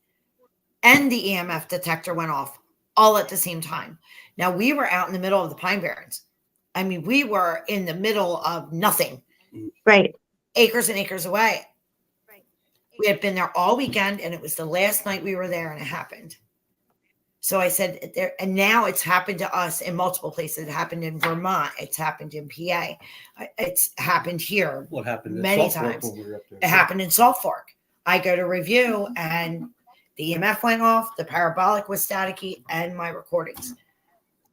and the EMF detector went off all at the same time. Now we were out in the middle of the Pine Barrens. I mean, we were in the middle of nothing. Right. Acres and acres away. We had been there all weekend, and it was the last night we were there, and it happened. So I said, and now it's happened to us in multiple places. It happened in Vermont. It's happened in PA. It's happened here. What happened many times? It happened in Salt Fork. I go to review, and the EMF went off, the parabolic was staticky, and my recordings.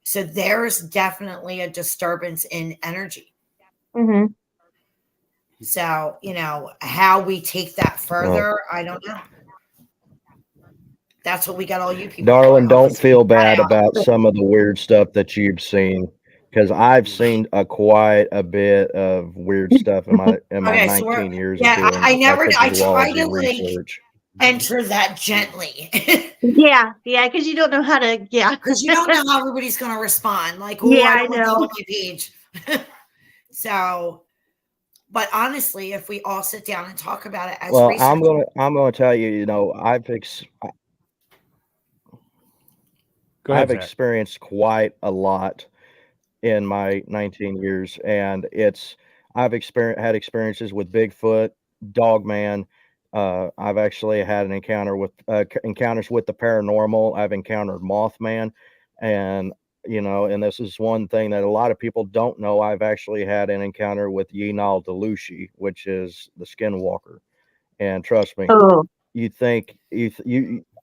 So there's definitely a disturbance in energy. So, how we take that further, I don't know. That's what we got all you people. Darling, don't feel bad about some of the weird stuff that you've seen, because I've seen quite a bit of weird stuff in my 19 years of doing I tried to research. enter that gently. Yeah, because you don't know how to. Yeah, because you don't know how everybody's going to respond. Like, oh, Yeah, I I don't want that know. on my page. So, but honestly, if we all sit down and talk about it as Well, research, I'm gonna tell you, you know, Go ahead, I've Zach. experienced quite a lot in my 19 years, and I've had experiences with Bigfoot, Dogman. I've actually had an encounters with the paranormal. I've encountered Mothman, and and this is one thing that a lot of people don't know. I've actually had an encounter with Yinal Delushi, which is the Skinwalker, and trust me, Oh, you think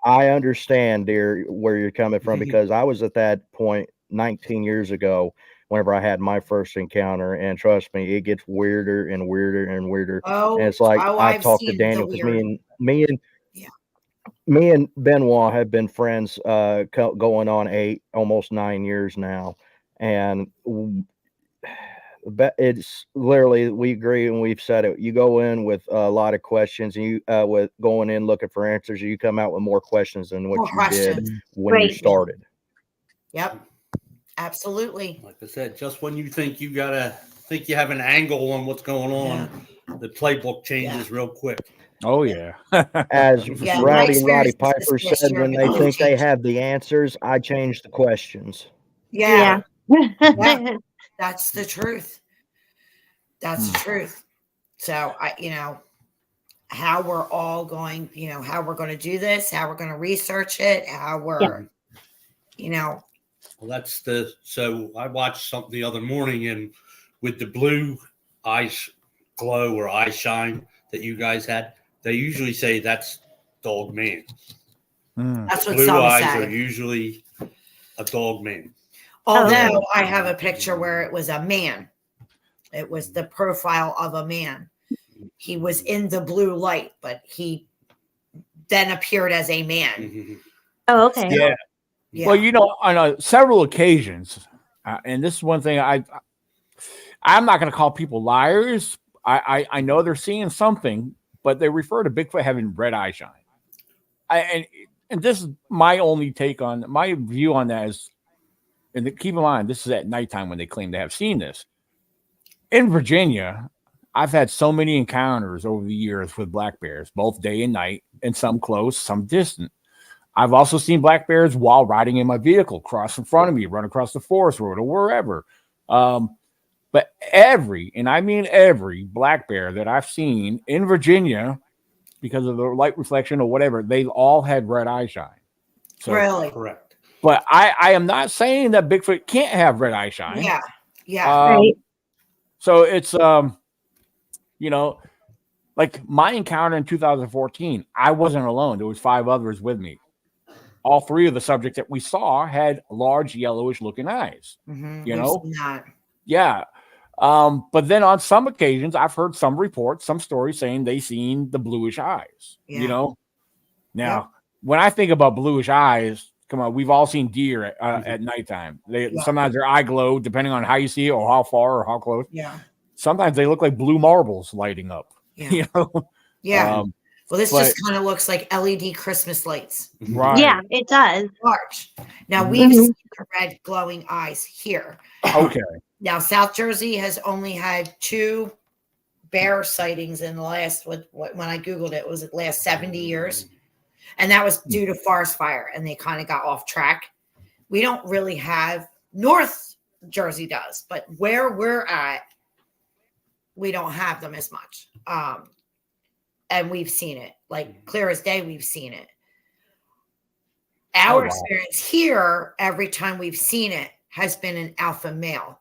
I understand, dear, where you're coming from, because I was at that point 19 years ago whenever I had my first encounter, and trust me, it gets weirder and weirder and weirder. And it's like I've I've talked to seen the Daniel, because weird. me and Benoit have been friends going on almost 9 years now, and it's literally, we agree, and we've said it. You go in with a lot of questions, and you with going in looking for answers, you come out with more questions than what you did when you started. Yep, absolutely. Like I said, just when you think you have an angle on what's going on, the playbook changes real quick. Oh yeah. As Roddy Piper said, when they think they have the answers, I change the questions. Yeah. That's the truth. That's the truth. So how we're all going, how we're going to do this, how we're going to research it, how we're, Well, so I watched something the other morning, and with the blue eyes glow or eye shine that you guys had, they usually say that's dog man. That's what blue some eyes say. are usually a dog man. Although I have a picture where it was a man. It was the profile of a man. He was in the blue light, but he then appeared as a man. Oh, okay. Yeah. Well, on several occasions, and this is one thing I'm not going to call people liars. I know they're seeing something, but they refer to Bigfoot having red eye shine. And this is my only take on my view on that is, and keep in mind, this is at nighttime when they claim to have seen this. In Virginia, I've had so many encounters over the years with black bears, both day and night, and some close, some distant. I've also seen black bears while riding in my vehicle, cross in front of me, run across the forest road or wherever. But every black bear that I've seen in Virginia, because of the light reflection or whatever, they've all had red eye shine. So, really? Correct. But I am not saying that Bigfoot can't have red eye shine. Yeah. Right. So it's like my encounter in 2014, I wasn't alone. There was 5 others with me. All 3 of the subjects that we saw had large yellowish looking eyes. Yeah. But then on some occasions, I've heard some reports, some stories saying they seen the bluish eyes. Now, when I think about bluish eyes, come on, we've all seen deer at nighttime. Sometimes their eye glow, depending on how you see it or how far or how close. Yeah. Sometimes they look like blue marbles lighting up. Yeah. Yeah. Well, this just kind of looks like LED Christmas lights. Right. Yeah, it does. Large. Now we've seen the red glowing eyes here. Okay. Now South Jersey has only had 2 bear sightings in the last, when I Googled it, was it last 70 years? And that was due to forest fire, and they kind of got off track. We don't really have, North Jersey does, but where we're at, we don't have them as much. And we've seen it, like clear as day, we've seen it. Our experience here, every time we've seen it, has been an alpha male.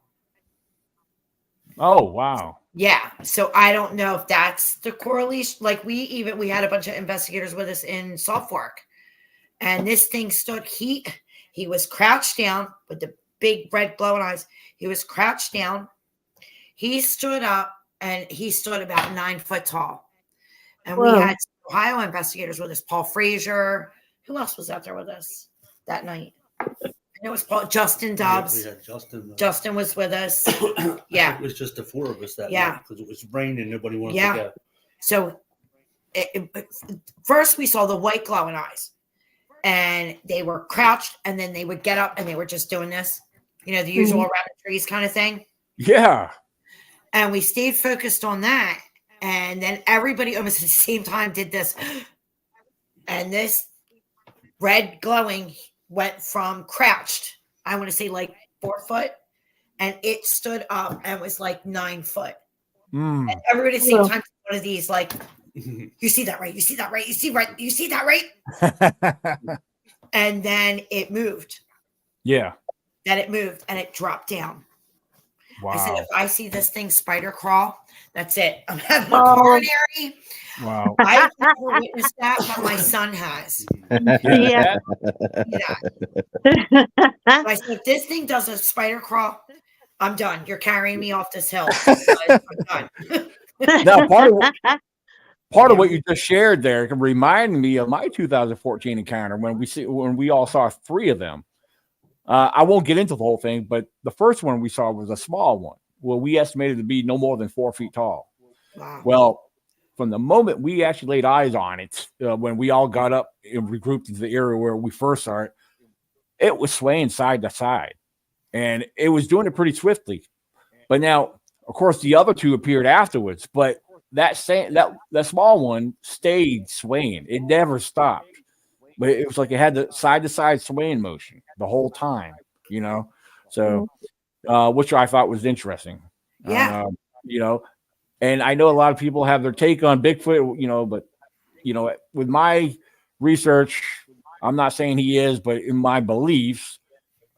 Oh, wow. Yeah. So I don't know if that's the correlation. Like we had a bunch of investigators with us in Salt Fork, and this thing stood, he was crouched down with the big red glowing eyes. He was crouched down. He stood up, and he stood about 9 foot tall. And we had Ohio investigators with us, Paul Frazier. Who else was out there with us that night? It was Justin Dobbs. We had Justin. Justin was with us. Yeah. It was just the 4 of us that night because it was raining. Nobody wanted to go. So First we saw the white glowing eyes, and they were crouched, and then they would get up and they were just doing this, the usual rabbit trees kind of thing. Yeah. And we stayed focused on that. And then everybody almost at the same time did this. And this red glowing went from crouched, I want to say like 4 foot, and it stood up and was like 9 foot. And everybody at the same time, one of these, like, you see that, right? You see that, right? You see that, right? And then it moved. Yeah. Then it moved and it dropped down. Wow. I said, if I see this thing spider crawl, that's it. I'm having a coronary. Wow. I've never witnessed that, but my son has. Yeah. I said, if this thing does a spider crawl, I'm done. You're carrying me off this hill. I'm done. Now, part of what you just shared there can remind me of my 2014 encounter when we all saw 3 of them. I won't get into the whole thing, but the first one we saw was a small one. Well, we estimated to be no more than 4 feet tall. Wow. Well, from the moment we actually laid eyes on it, when we all got up and regrouped into the area where we first saw it, it was swaying side to side, and it was doing it pretty swiftly. But now, of course, the other 2 appeared afterwards, but that small one stayed swaying. It never stopped. But it was like it had the side-to-side swaying motion the whole time, So, which I thought was interesting. Yeah. And I know a lot of people have their take on Bigfoot, but with my research, I'm not saying he is, but in my beliefs,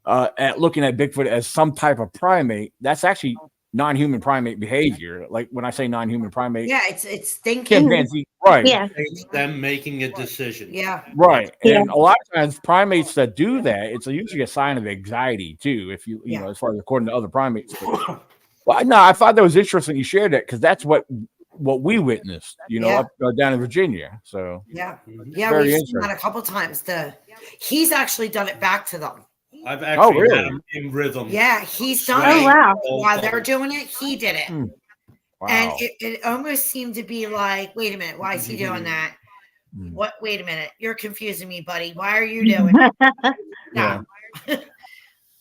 at looking at Bigfoot as some type of primate, that's actually non-human primate behavior. Like when I say non-human primate, it's thinking, chimpanzee, right? Yeah, It's them making a decision. Yeah, right. Yeah. And a lot of times, primates that do that, it's usually a sign of anxiety too. If you know, as far as according to other primates. But no, I thought that was interesting. You shared that because that's what we witnessed. Up down in Virginia. So we've seen that a couple times. He's actually done it back to them. I've actually really? had him in rhythm. Yeah, he's done Oh, it. wow. While they're doing it, he did it. Wow. And it almost seemed to be like, wait a minute, why is he doing that? What? Wait a minute, you're confusing me, buddy. Why are you doing it? Yeah.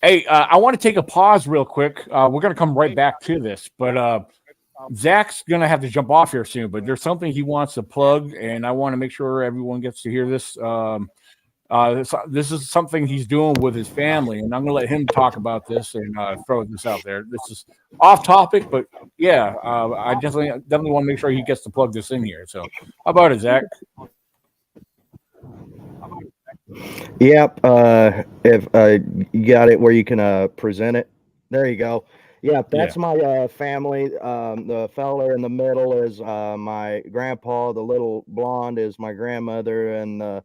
Hey, I want to take a pause real quick. We're going to come right back to this, but Zach's going to have to jump off here soon, but there's something he wants to plug, and I want to make sure everyone gets to hear this. This is something he's doing with his family, and I'm going to let him talk about this and throw this out there. This is off topic, but yeah, I definitely want to make sure he gets to plug this in here. So how about it, Zach? Yep. If you got it where you can present it, there you go. Yeah, that's my family. The fella in the middle is my grandpa. The little blonde is my grandmother, and the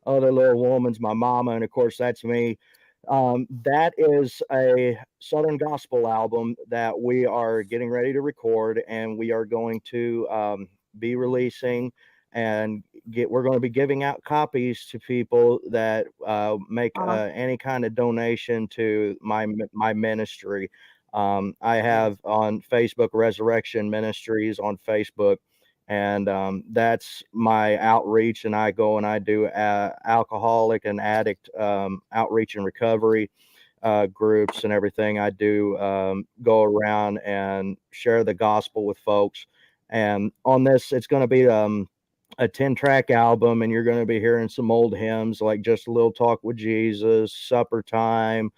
other little woman's my mama, and of course that's me. That is a Southern gospel album that we are getting ready to record, and we are going to be releasing. And we're going to be giving out copies to people that make any kind of donation to my ministry. I have on Facebook Resurrection Ministries on Facebook, and that's my outreach. And I go and I do alcoholic and addict outreach and recovery groups and everything. I do go around and share the gospel with folks. And on this, it's going to be a 10-track album, and you're going to be hearing some old hymns like Just a Little Talk with Jesus, Supper Time.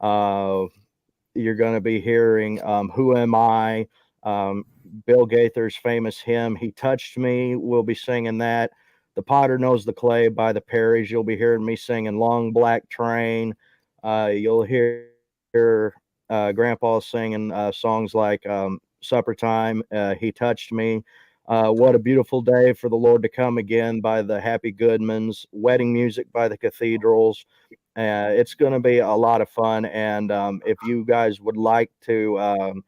You're going to be hearing Who Am I? Bill Gaither's famous hymn, He Touched Me. We'll be singing that. The Potter Knows the Clay by the Perrys. You'll be hearing me singing Long Black Train. You'll hear Grandpa singing songs like Supper Time, He Touched Me. What a Beautiful Day for the Lord to Come Again by the Happy Goodmans, Wedding Music by the Cathedrals. It's going to be a lot of fun. And if you guys would like to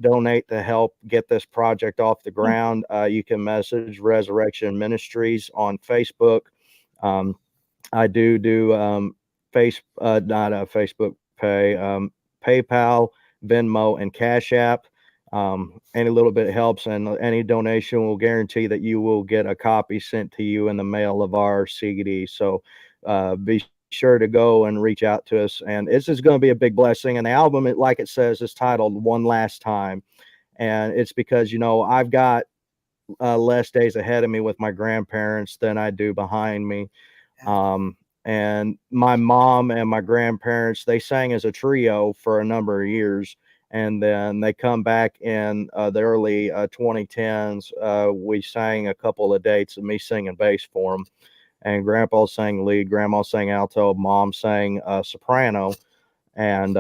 donate to help get this project off the ground, you can message Resurrection Ministries on Facebook. I do not a Facebook Pay, PayPal, Venmo, and Cash App. Any little bit helps, and any donation will guarantee that you will get a copy sent to you in the mail of our CD. So be sure to go and reach out to us. And this is going to be a big blessing. And the album, like it says, is titled One Last Time. And it's because, I've got less days ahead of me with my grandparents than I do behind me. And my mom and my grandparents, they sang as a trio for a number of years. And then they come back in the early 2010s. We sang a couple of dates of me singing bass for them. And Grandpa sang lead, Grandma sang alto, Mom sang soprano. And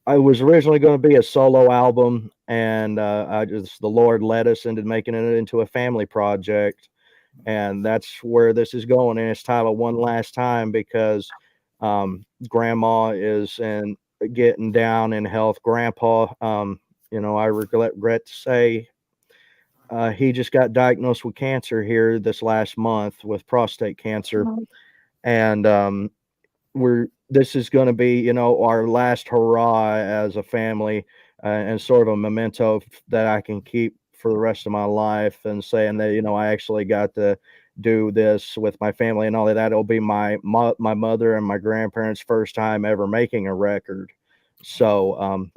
I was originally going to be a solo album, and the Lord led us into making it into a family project. And that's where this is going. And it's titled One Last Time because Grandma is getting down in health. Grandpa, I regret to say, he just got diagnosed with cancer here this last month with prostate cancer. And this is going to be, our last hurrah as a family, and sort of a memento that I can keep for the rest of my life, and saying that, I actually got to do this with my family and all of that. It'll be my mother and my grandparents' first time ever making a record. So,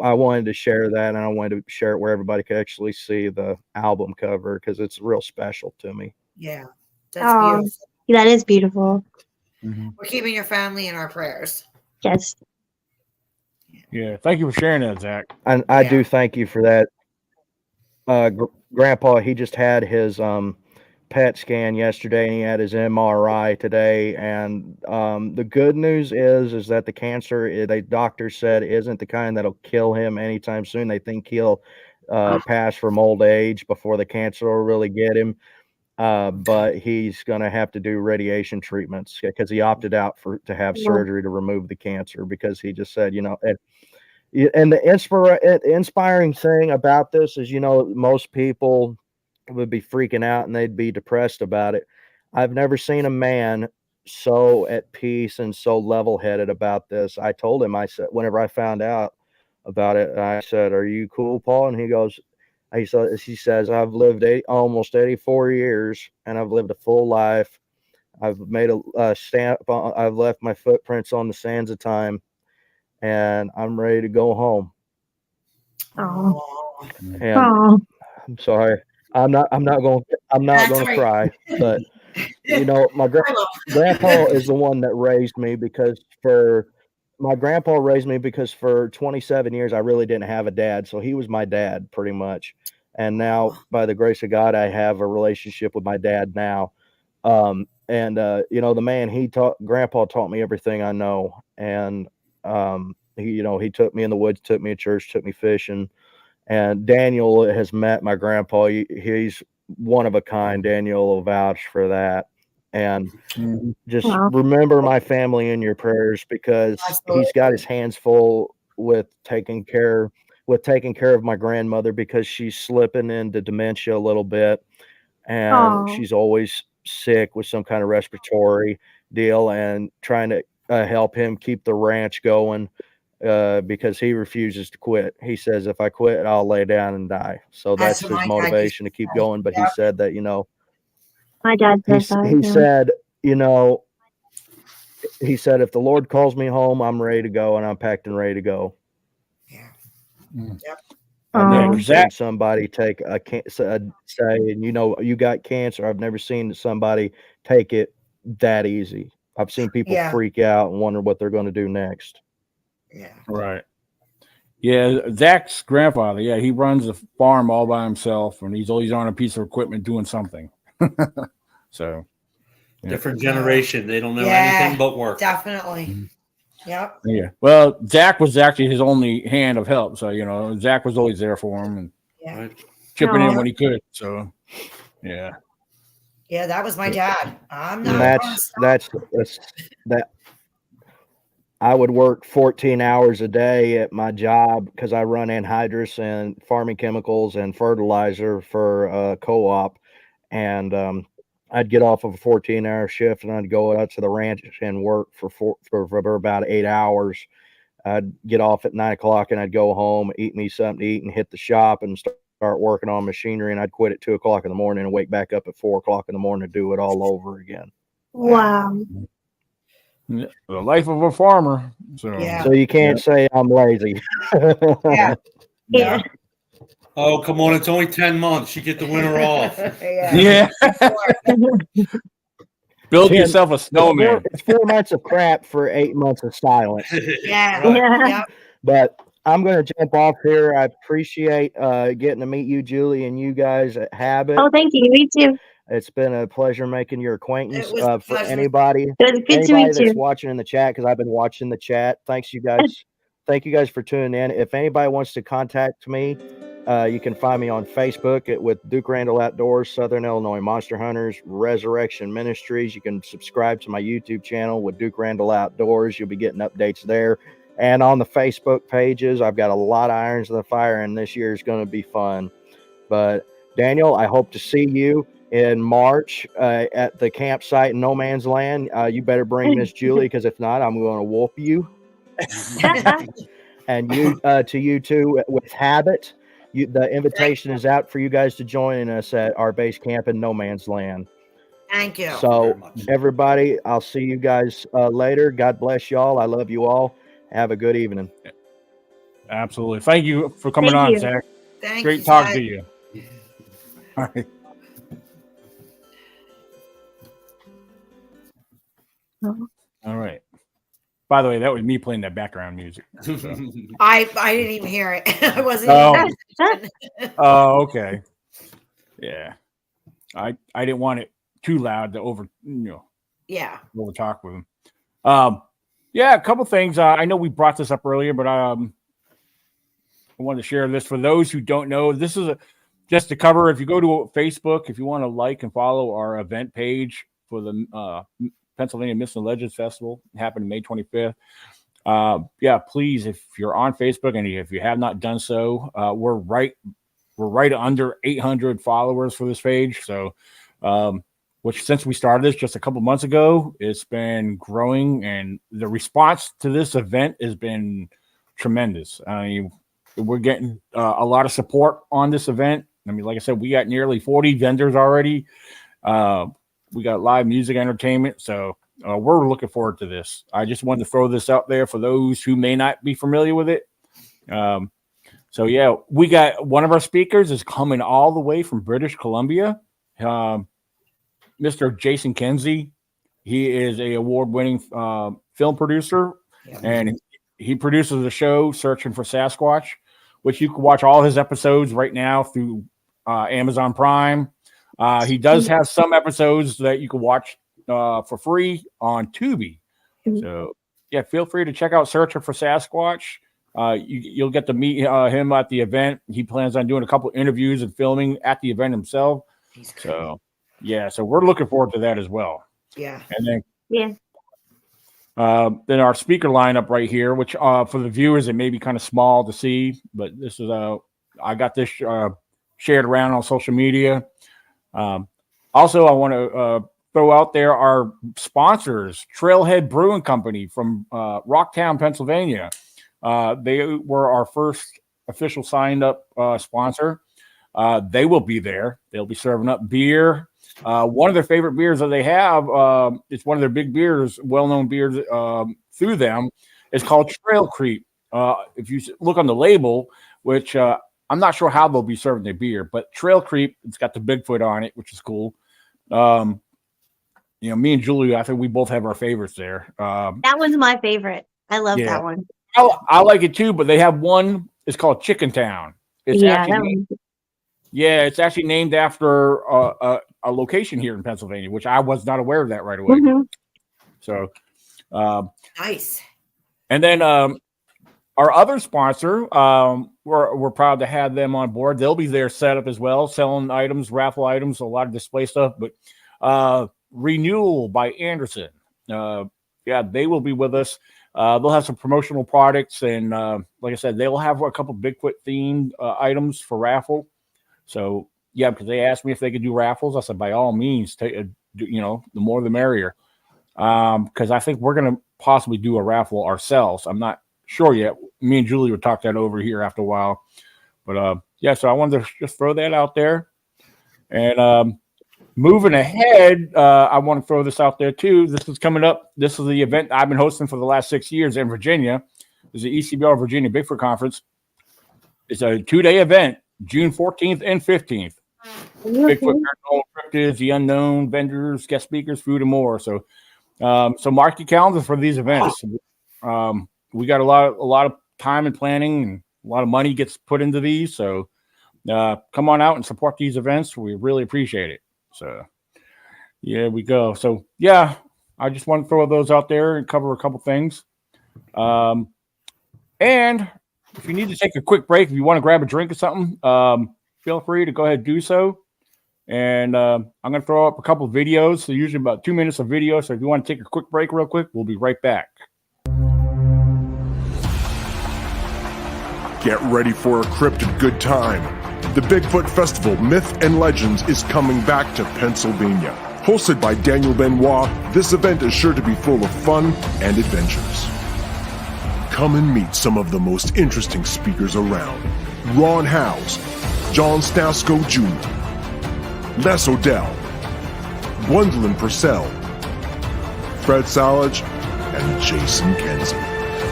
I wanted to share that, and I wanted to share it where everybody could actually see the album cover because it's real special to me. Yeah, that's beautiful. That is beautiful. Mm-hmm. We're keeping your family in our prayers. Yes. Yeah, thank you for sharing that, Zach. And I do thank you for that. Grandpa, he just had his PET scan yesterday, and he had his MRI today. And the good news is that the cancer, the doctor said, isn't the kind that'll kill him anytime soon. They think he'll pass from old age before the cancer will really get him. But he's going to have to do radiation treatments because he opted out to have surgery to remove the cancer, because he just said, and the inspiring thing about this is, most people would be freaking out and they'd be depressed about it. I've never seen a man so at peace and so level-headed about this. I told him, I said, whenever I found out about it, I said, "Are you cool, Paul?" And he says, "I've lived almost 84 years, and I've lived a full life. I've made a stamp. I've left my footprints on the sands of time, and I'm ready to go home." Oh. And I'm sorry. I'm not going to cry, but my grandpa is the one that raised me, because my grandpa raised me because for 27 years I really didn't have a dad, so he was my dad pretty much. And now, by the grace of God, I have a relationship with my dad now. The man Grandpa taught me everything I know, and he took me in the woods, took me to church, took me fishing. And Daniel has met my grandpa. He's one of a kind. Daniel will vouch for that. And just remember my family in your prayers, because he's got his hands full with taking care of my grandmother, because she's slipping into dementia a little bit, and she's always sick with some kind of respiratory deal, and trying to help him keep the ranch going. Because he refuses to quit. He says, "If I quit, I'll lay down and die." So that's his motivation to keep going. But he said that, my dad says that. He said, "If the Lord calls me home, I'm ready to go, and I'm packed and ready to go." Yeah. Yep. I've never seen somebody take say, you got cancer. I've never seen somebody take it that easy. I've seen people freak out and wonder what they're going to do next. Yeah. Right. Yeah, Zach's grandfather. Yeah, he runs a farm all by himself, and he's always on a piece of equipment doing something. So, different generation. They don't know anything but work. Definitely. Mm-hmm. Yep. Yeah. Well, Zach was actually his only hand of help. So, Zach was always there for him and chipping in when he could. So, yeah. Yeah, that was my dad. I'm not. That's that. I would work 14 hours a day at my job because I run anhydrous and farming chemicals and fertilizer for a co-op. And I'd get off of a 14-hour shift, and I'd go out to the ranch and work for about 8 hours. I'd get off at 9 o'clock and I'd go home, eat me something to eat, and hit the shop and start working on machinery. And I'd quit at 2 o'clock in the morning and wake back up at 4 o'clock in the morning to do it all over again. Wow. The life of a farmer. So you can't say I'm lazy. Yeah. Oh, come on. It's only 10 months. You get the winter off. Yeah. Build yourself a snowman. It's 4 months of crap for 8 months of silence. Yeah. But I'm going to jump off here. I appreciate getting to meet you, Julie, and you guys at Habit. Oh, thank you. Me too. It's been a pleasure making your acquaintance. It was a For pleasure. anybody, It was good to anybody meet that's you. watching in the chat, because I've been watching the chat. Thanks, you guys. Thank you guys for tuning in. If anybody wants to contact me, you can find me on Facebook with Duke Randall Outdoors, Southern Illinois Monster Hunters, Resurrection Ministries. You can subscribe to my YouTube channel with Duke Randall Outdoors. You'll be getting updates there. And on the Facebook pages, I've got a lot of irons in the fire, and this year is going to be fun. But Daniel, I hope to see you in March at the campsite in No Man's Land. You better bring Miss Julie, because if not, I'm going to whoop you. And you to you too with Habit. The invitation is out for you guys to join us at our base camp in No Man's Land. Thank you. So everybody, I'll see you guys later. God bless y'all. I love you all. Have a good evening. Absolutely. Thank you for coming Thank on, you. Zach. Thank Great you, talking Zach. to you. All right. All right. By the way, that was me playing that background music. So. I didn't even hear it. I wasn't. Oh, okay. Yeah. I didn't want it too loud to over talk with him. Yeah, a couple things. I know we brought this up earlier, but I wanted to share this for those who don't know. This is just to cover. If you go to Facebook, if you want to like and follow our event page for the Pennsylvania Myths and Legends Festival, happening May 25th. Please, if you're on Facebook and if you have not done so, we're right under 800 followers for this page. So, which since we started this just a couple months ago, it's been growing, and the response to this event has been tremendous. I mean, we're getting a lot of support on this event. I mean, like I said, we got nearly 40 vendors already. We got live music entertainment. So we're looking forward to this. I just wanted to throw this out there for those who may not be familiar with it. We got one of our speakers is coming all the way from British Columbia. Mr. Jason Kenzie. He is a award-winning film producer, and he produces a show, Searching for Sasquatch, which you can watch all his episodes right now through Amazon Prime. He does have some episodes that you can watch for free on Tubi. So, feel free to check out Searching for Sasquatch. You'll get to meet him at the event. He plans on doing a couple interviews and filming at the event himself. So we're looking forward to that as well. Yeah. And then then our speaker lineup right here, which for the viewers, it may be kind of small to see, but this is I got this shared around on social media. Also, I want to throw out there our sponsors, Trailhead Brewing Company from Rocktown, Pennsylvania. They were our first official signed up sponsor. They will be there. They'll be serving up beer. One of their favorite beers that they have, it's one of their big beers, well-known beers through them. It's called Trail Creep. If you look on the label, which I'm not sure how they'll be serving their beer, but Trail Creep, it's got the Bigfoot on it, which is cool. Me and Julie, I think we both have our favorites there. That one's my favorite. I love that one. I like it too, but they have one. It's called Chicken Town. It's it's actually named after a location here in Pennsylvania, which I was not aware of that right away. Mm-hmm. So nice. And then our other sponsor, we're proud to have them on board. They'll be there set up as well, selling items, raffle items, a lot of display stuff. But Renewal by Anderson, they will be with us. They'll have some promotional products, and like I said, they'll have a couple Bigfoot themed items for raffle. So because they asked me if they could do raffles, I said by all means, the more the merrier. Because I think we're going to possibly do a raffle ourselves. I'm not sure yet. Me and Julie would talk that over here after a while. But yeah, so I wanted to just throw that out there. And moving ahead, I want to throw this out there too. This is coming up. This is the event I've been hosting for the last 6 years in Virginia. It's the ECBR Virginia Bigfoot Conference. It's a 2-day event, June 14th and 15th. Bigfoot, paranormal, cryptids, the unknown, vendors, guest speakers, food, and more. So mark your calendars for these events. We got a lot of time and planning, and a lot of money gets put into these. So come on out and support these events. We really appreciate it. So yeah, we go. So yeah, I just want to throw those out there and cover a couple things. And if you need to take a quick break, if you want to grab a drink or something, feel free to go ahead and do so. And I'm going to throw up a couple of videos. So usually about 2 minutes of video. So if you want to take a quick break real quick, we'll be right back. Get ready for a cryptid good time. The Bigfoot Festival Myth and Legends is coming back to Pennsylvania. Hosted by Daniel Benoit, this event is sure to be full of fun and adventures. Come and meet some of the most interesting speakers around. Ron Howes, John Stasko Jr., Les Odell, Gwendolyn Purcell, Fred Salage, and Jason Kenzie,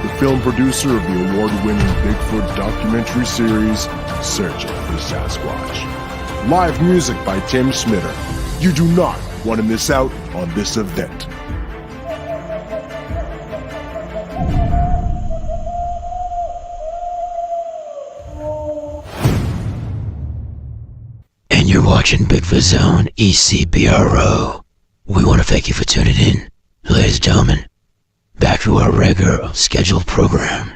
the film producer of the award-winning Bigfoot documentary series, Searching for Sasquatch. Live music by Tim Smitter. You do not want to miss out on this event. And you're watching Bigfoot Zone ECBRO. We want to thank you for tuning in. Ladies and gentlemen, back to our regular scheduled program.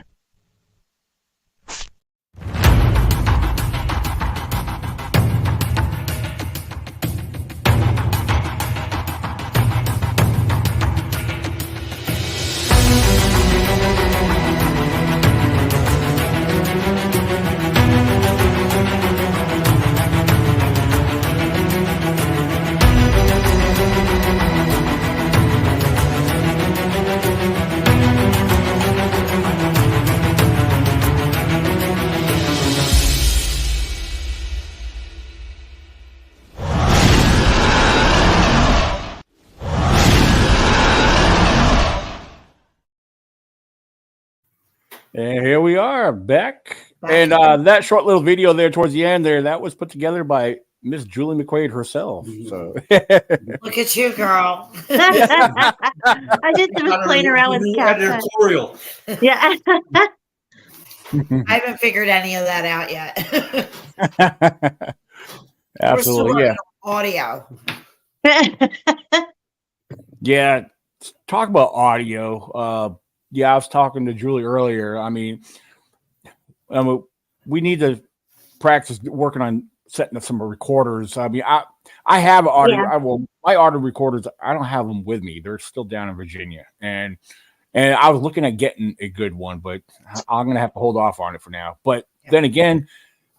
And here we are back. And that short little video there towards the end there, that was put together by Miss Julie McQuaid herself. So look at you, girl. I just was playing around with editorial. Yeah. I haven't figured any of that out yet. Absolutely, yeah. Audio. Yeah. Talk about audio. Yeah, I was talking to Julie earlier. I mean, we need to practice working on setting up some recorders. I mean, I have audio. Yeah. My audio recorders, I don't have them with me. They're still down in Virginia, and I was looking at getting a good one, but I'm gonna have to hold off on it for now. But then again,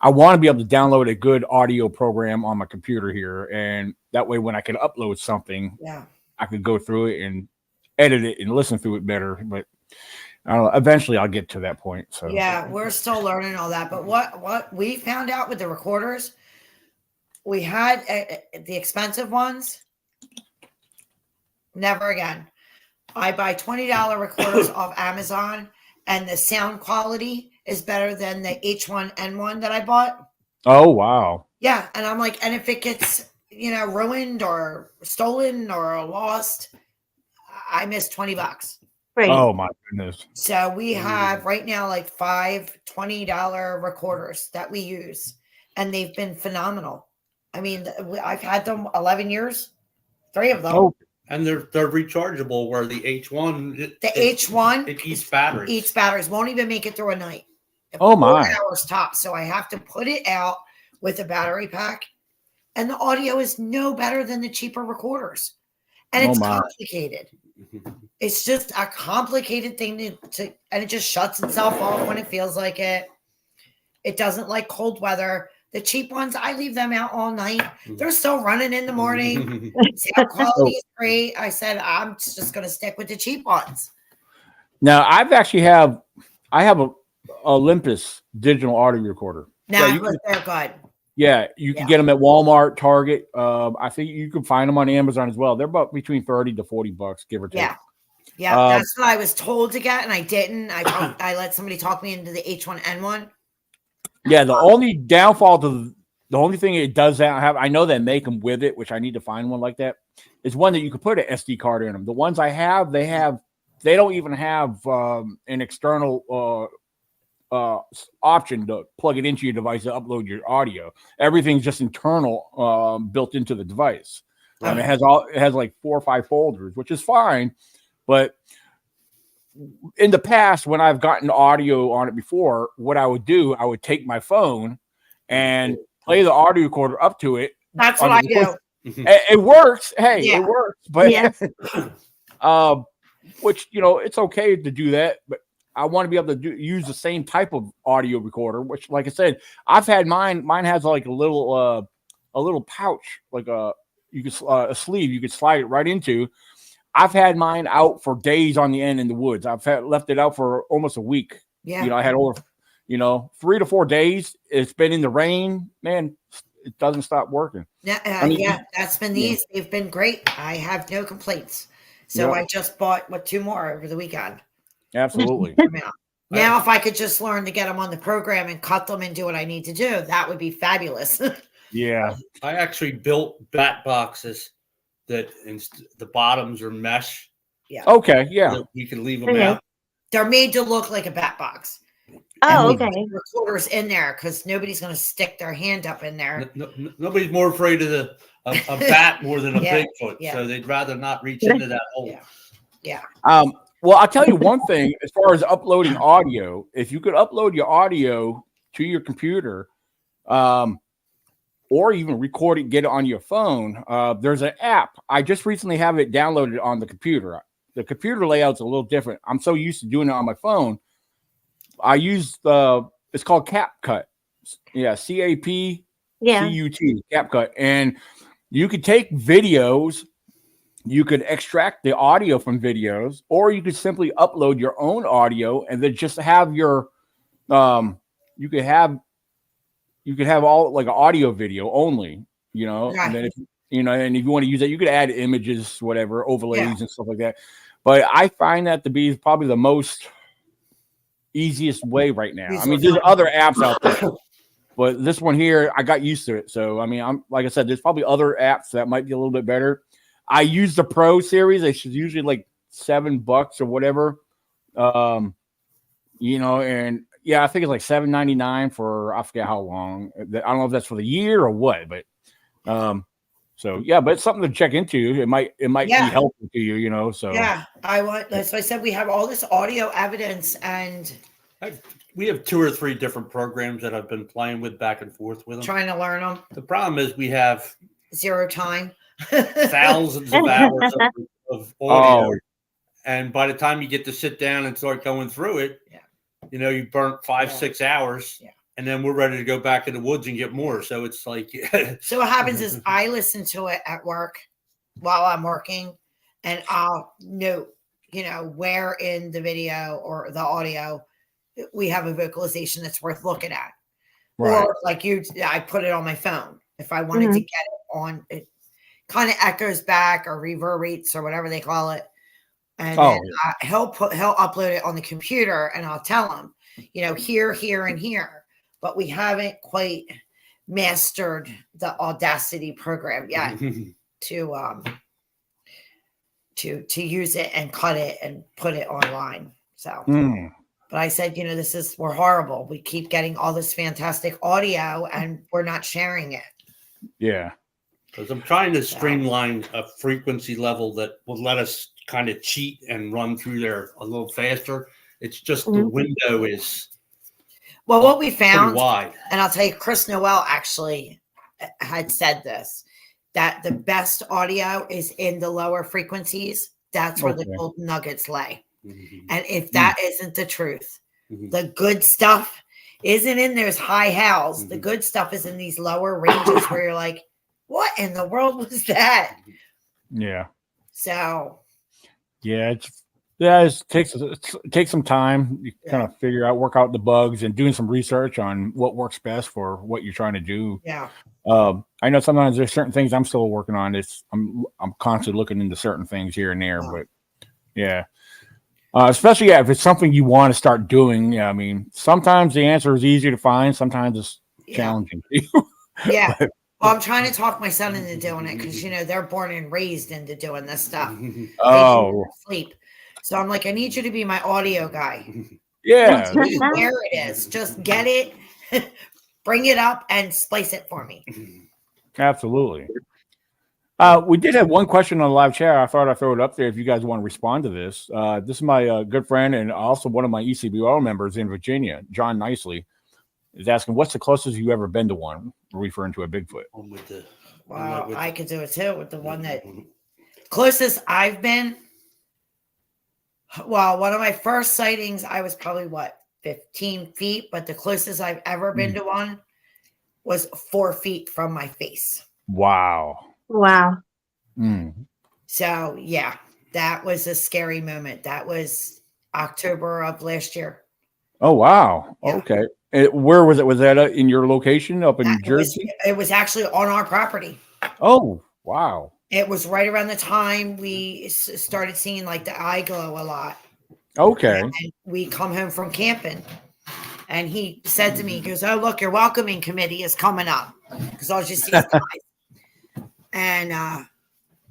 I want to be able to download a good audio program on my computer here, and that way, when I can upload something, I could go through it and edit it and listen through it better. But I don't know, eventually I'll get to that point. So yeah, we're still learning all that. But what we found out with the recorders, we had the expensive ones. Never again. I buy $20 recorders off Amazon, and the sound quality is better than the H1N1 that I bought. Oh wow. Yeah, and I'm like, and if it gets ruined or stolen or lost, I missed $20. Right. Oh my goodness. So we have right now like 5 $20 recorders that we use, and they've been phenomenal. I mean, I've had them 11 years, 3 of them. Oh, and they're rechargeable, where the H1 it eats batteries. Won't even make it through a night. Oh my. 4 hours tops. So I have to put it out with a battery pack, and the audio is no better than the cheaper recorders. And it's complicated. It's just a complicated thing to, and it just shuts itself off when it feels like it. It doesn't like cold weather. The cheap ones, I leave them out all night. They're still running in the morning. Sound quality is great. I said, I'm just going to stick with the cheap ones. Now, I've actually have I have a Olympus digital audio recorder. Nah, Yeah, they're good. Yeah, you can get them at Walmart, Target. I think you can find them on Amazon as well. They're about between $30 to $40, give or take. Yeah, that's what I was told to get, and I didn't. I let somebody talk me into the H1N1. Yeah, the only downfall to the only thing it does have, I know they make them with it, which I need to find one like that, is one that you can put an SD card in them. The ones I have, they don't even have an external option to plug it into your device to upload your audio. Everything's just internal, built into the device, and it has like 4 or 5 folders, which is fine. But in the past, when I've gotten audio on it before, what I would do, I would take my phone and play the audio recorder up to it. That's what I do. It works. Hey, it works. But which it's okay to do that, but I want to be able to use the same type of audio recorder, which, like I said, I've had mine. Mine has like a little pouch, like a sleeve you could slide it right into. I've had mine out for days on the end in the woods. I've left it out for almost a week. Yeah. I had over, 3 to 4 days. It's been in the rain, man. It doesn't stop working. That's been these. They've been great. I have no complaints. So I just bought 2 more over the weekend. Absolutely. Now, if I could just learn to get them on the program and cut them and do what I need to do, that would be fabulous. Yeah. I actually built bat boxes that the bottoms are mesh. Yeah. Okay. Yeah. So you can leave them out. They're made to look like a bat box. Oh, okay. Recorders in there because nobody's going to stick their hand up in there. Nobody's more afraid of a bat more than a Bigfoot. Yeah. So they'd rather not reach into that hole. Yeah. Well, I'll tell you one thing as far as uploading audio. If you could upload your audio to your computer, or even record it, get it on your phone, there's an app. I just recently have it downloaded on the computer. The computer layout's a little different. I'm so used to doing it on my phone. I use it's called CapCut. Yeah, CapCut, CapCut. And you could take videos, you could extract the audio from videos, or you could simply upload your own audio and then just have your you could have all like an audio video only, and then if and if you want to use that, you could add images, whatever, overlays and stuff like that. But I find that to be probably the most easiest way right now. I mean, there's other apps out there, but this one here, I got used to it. So, I mean, I'm like I said, there's probably other apps that might be a little bit better. I use the Pro series. It's usually like $7 or whatever. And yeah, I think it's like $7.99 for I forget how long. I don't know if that's for the year or what, but so yeah, but it's something to check into. It might be helpful to you, So yeah, that's why I said we have all this audio evidence, and we have 2 or 3 different programs that I've been playing with back and forth with them, trying to learn them. The problem is we have 0 time, thousands of hours of audio, and by the time you get to sit down and start going through it, you burnt 5-6 hours. Yeah. And then we're ready to go back in the woods and get more. So it's like, so what happens is I listen to it at work while I'm working, and I'll note, where in the video or the audio we have a vocalization that's worth looking at. Right. Or like I put it on my phone. If I wanted to get it on, it kind of echoes back or reverberates or whatever they call it. And then he'll upload it on the computer, and I'll tell him, here, here, and here. But we haven't quite mastered the Audacity program yet to use it and cut it and put it online. So, but I said, we're horrible. We keep getting all this fantastic audio and we're not sharing it. Yeah. Because I'm trying to streamline a frequency level that will let us kind of cheat and run through there a little faster. It's just the window is. Well, what we found, wide. And I'll tell you, Chris Noel actually had said this, that the best audio is in the lower frequencies. That's where the gold nuggets lay. Mm-hmm. And if that isn't the truth, the good stuff isn't in those high howls. The good stuff is in these lower ranges where you're like, what in the world was that? Yeah. So. Yeah, Yeah, it takes some time. You kind of work out the bugs, and doing some research on what works best for what you're trying to do. Yeah. I know sometimes there's certain things I'm still working on. I'm constantly looking into certain things here and there, but yeah. Especially if it's something you want to start doing. Yeah, I mean, sometimes the answer is easy to find. Sometimes it's challenging. Yeah. Well, I'm trying to talk my son into doing it because they're born and raised into doing this stuff. Oh, sleep. So I'm like, I need you to be my audio guy. Yeah, There it is. Just get it, bring it up, and splice it for me. Absolutely. We did have one question on the live chat. I thought I'd throw it up there if you guys want to respond to this. This is my good friend and also one of my ECBR members in Virginia, John Nicely, is asking, what's the closest you've ever been to one, referring to a Bigfoot? Wow, I could do it too with the one that closest I've been. Well, one of my first sightings, I was probably 15 feet, but the closest I've ever been to one was 4 feet from my face. Wow. So yeah, that was a scary moment. That was October of last year. Oh, wow. Yeah. Okay. Where was it? Was that in your location up in New Jersey? It was actually on our property. Oh, wow. It was right around the time we started seeing the eye glow a lot. Okay. And we come home from camping, and he said to me, he goes, "Oh, look, your welcoming committee is coming up," because all you see is guys. And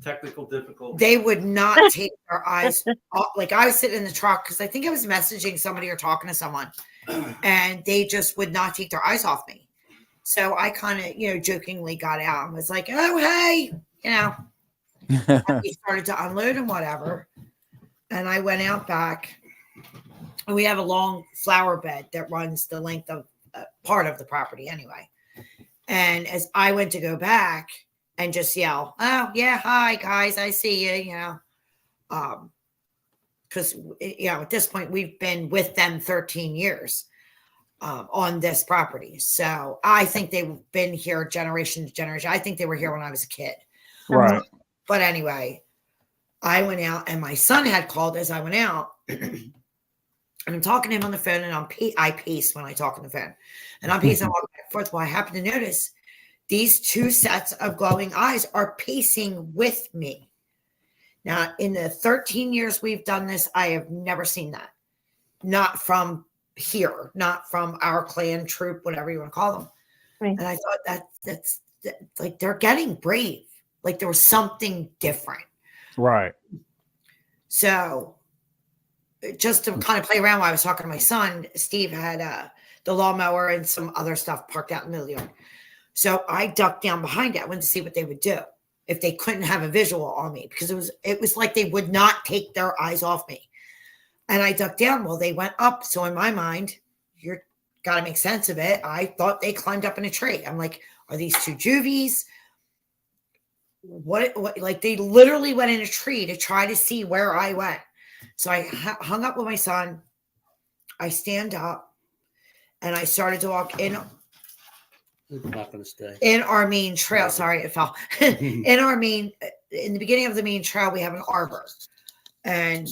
technical difficulty. They would not take their eyes off. I was sitting in the truck because I think I was messaging somebody or talking to someone, and they just would not take their eyes off me. So I kind of, jokingly got out and was like, "Oh, hey," and we started to unload and whatever. And I went out back, and we have a long flower bed that runs the length of part of the property anyway. And as I went to go back and just yell, "Oh yeah, hi guys, I see you," because at this point we've been with them 13 years on this property. So I think they've been here generation to generation. I think they were here when I was a kid. Right. But anyway, I went out, and my son had called as I went out. And I'm talking to him on the phone, and I pace when I talk on the phone. And I'm pacing back and forth. Well, I happen to notice these two sets of glowing eyes are pacing with me. Now, in the 13 years we've done this, I have never seen that. Not from here, not from our clan, troop, whatever you want to call them. Right. And I thought that's they're getting brave. There was something different. Right. So just to kind of play around while I was talking to my son, Steve had the lawnmower and some other stuff parked out in the middle of the yard. So I ducked down behind it. I went to see what they would do if they couldn't have a visual on me, because it was like they would not take their eyes off me. And I ducked down. Well, they went up. So in my mind, you're got to make sense of it. I thought they climbed up in a tree. I'm like, are these two juvies? What they literally went in a tree to try to see where I went. So I hung up with my son. I stand up, and I started to walk in. I'm not going to stay in our main trail. Sorry, it fell. In the beginning of the main trail, we have an arbor, and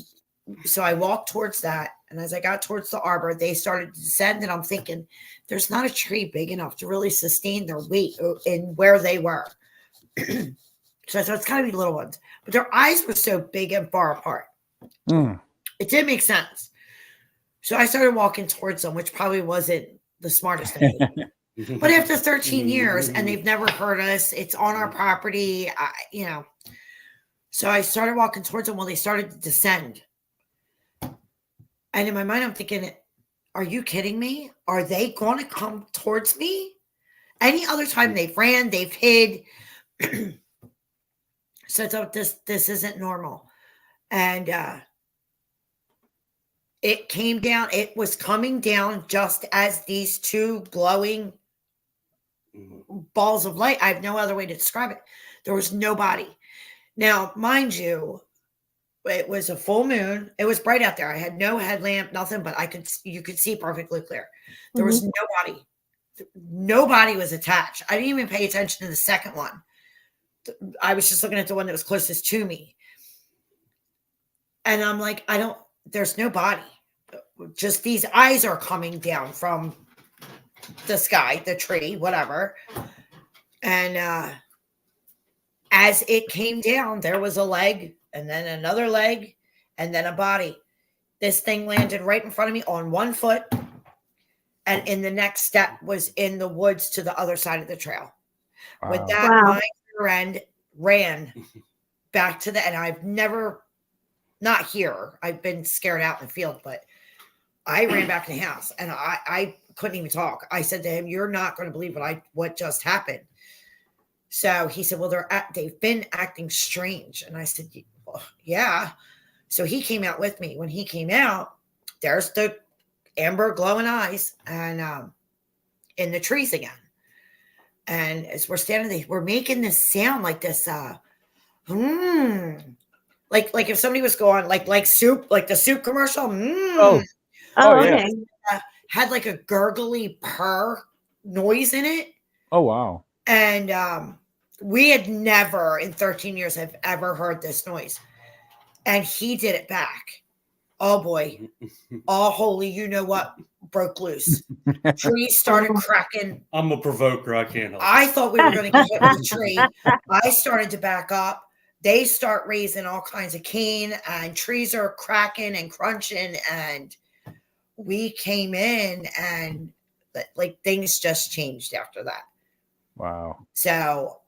so I walked towards that. And as I got towards the arbor, they started to descend, and I'm thinking, there's not a tree big enough to really sustain their weight in where they were. So I thought it's got to be little ones, but their eyes were so big and far apart. It did make sense. So I started walking towards them, which probably wasn't the smartest thing. But after 13 years, and they've never heard us, it's on our property, So I started walking towards them while they started to descend. And in my mind, I'm thinking, are you kidding me? Are they going to come towards me? Any other time they've ran, they've hid. So I thought this isn't normal. And it came down. It was coming down just as these two glowing balls of light. I have no other way to describe it. There was nobody. Now, mind you, it was a full moon. It was bright out there. I had no headlamp, nothing, but you could see perfectly clear. There was nobody. Nobody was attached. I didn't even pay attention to the second one. I was just looking at the one that was closest to me. And I'm like, there's no body. Just these eyes are coming down from the sky, the tree, whatever. And as it came down, there was a leg, and then another leg, and then a body. This thing landed right in front of me on one foot, and in the next step was in the woods to the other side of the trail. Wow. With that, my rear end ran back to and I've never, not here, I've been scared out in the field, but I ran back in the house, and I couldn't even talk. I said to him, "You're not going to believe what just happened." So he said, "Well, they've been acting strange." And I said, "Well, yeah." So he came out with me. When he came out, there's the amber glowing eyes and in the trees again. And as we're standing there, we're making this sound like this, like if somebody was going like soup, like the soup commercial. Oh, okay. Had like a gurgly purr noise in it. Oh, wow. And we had never in 13 years have ever heard this noise. And he did it back. Oh boy. All holy, you know what, broke loose. Trees started cracking. I'm a provoker. I can't help it. I thought we were going to get hit with a tree. I started to back up. They start raising all kinds of cane, and trees are cracking and crunching. And we came in, and like things just changed after that. Wow. So,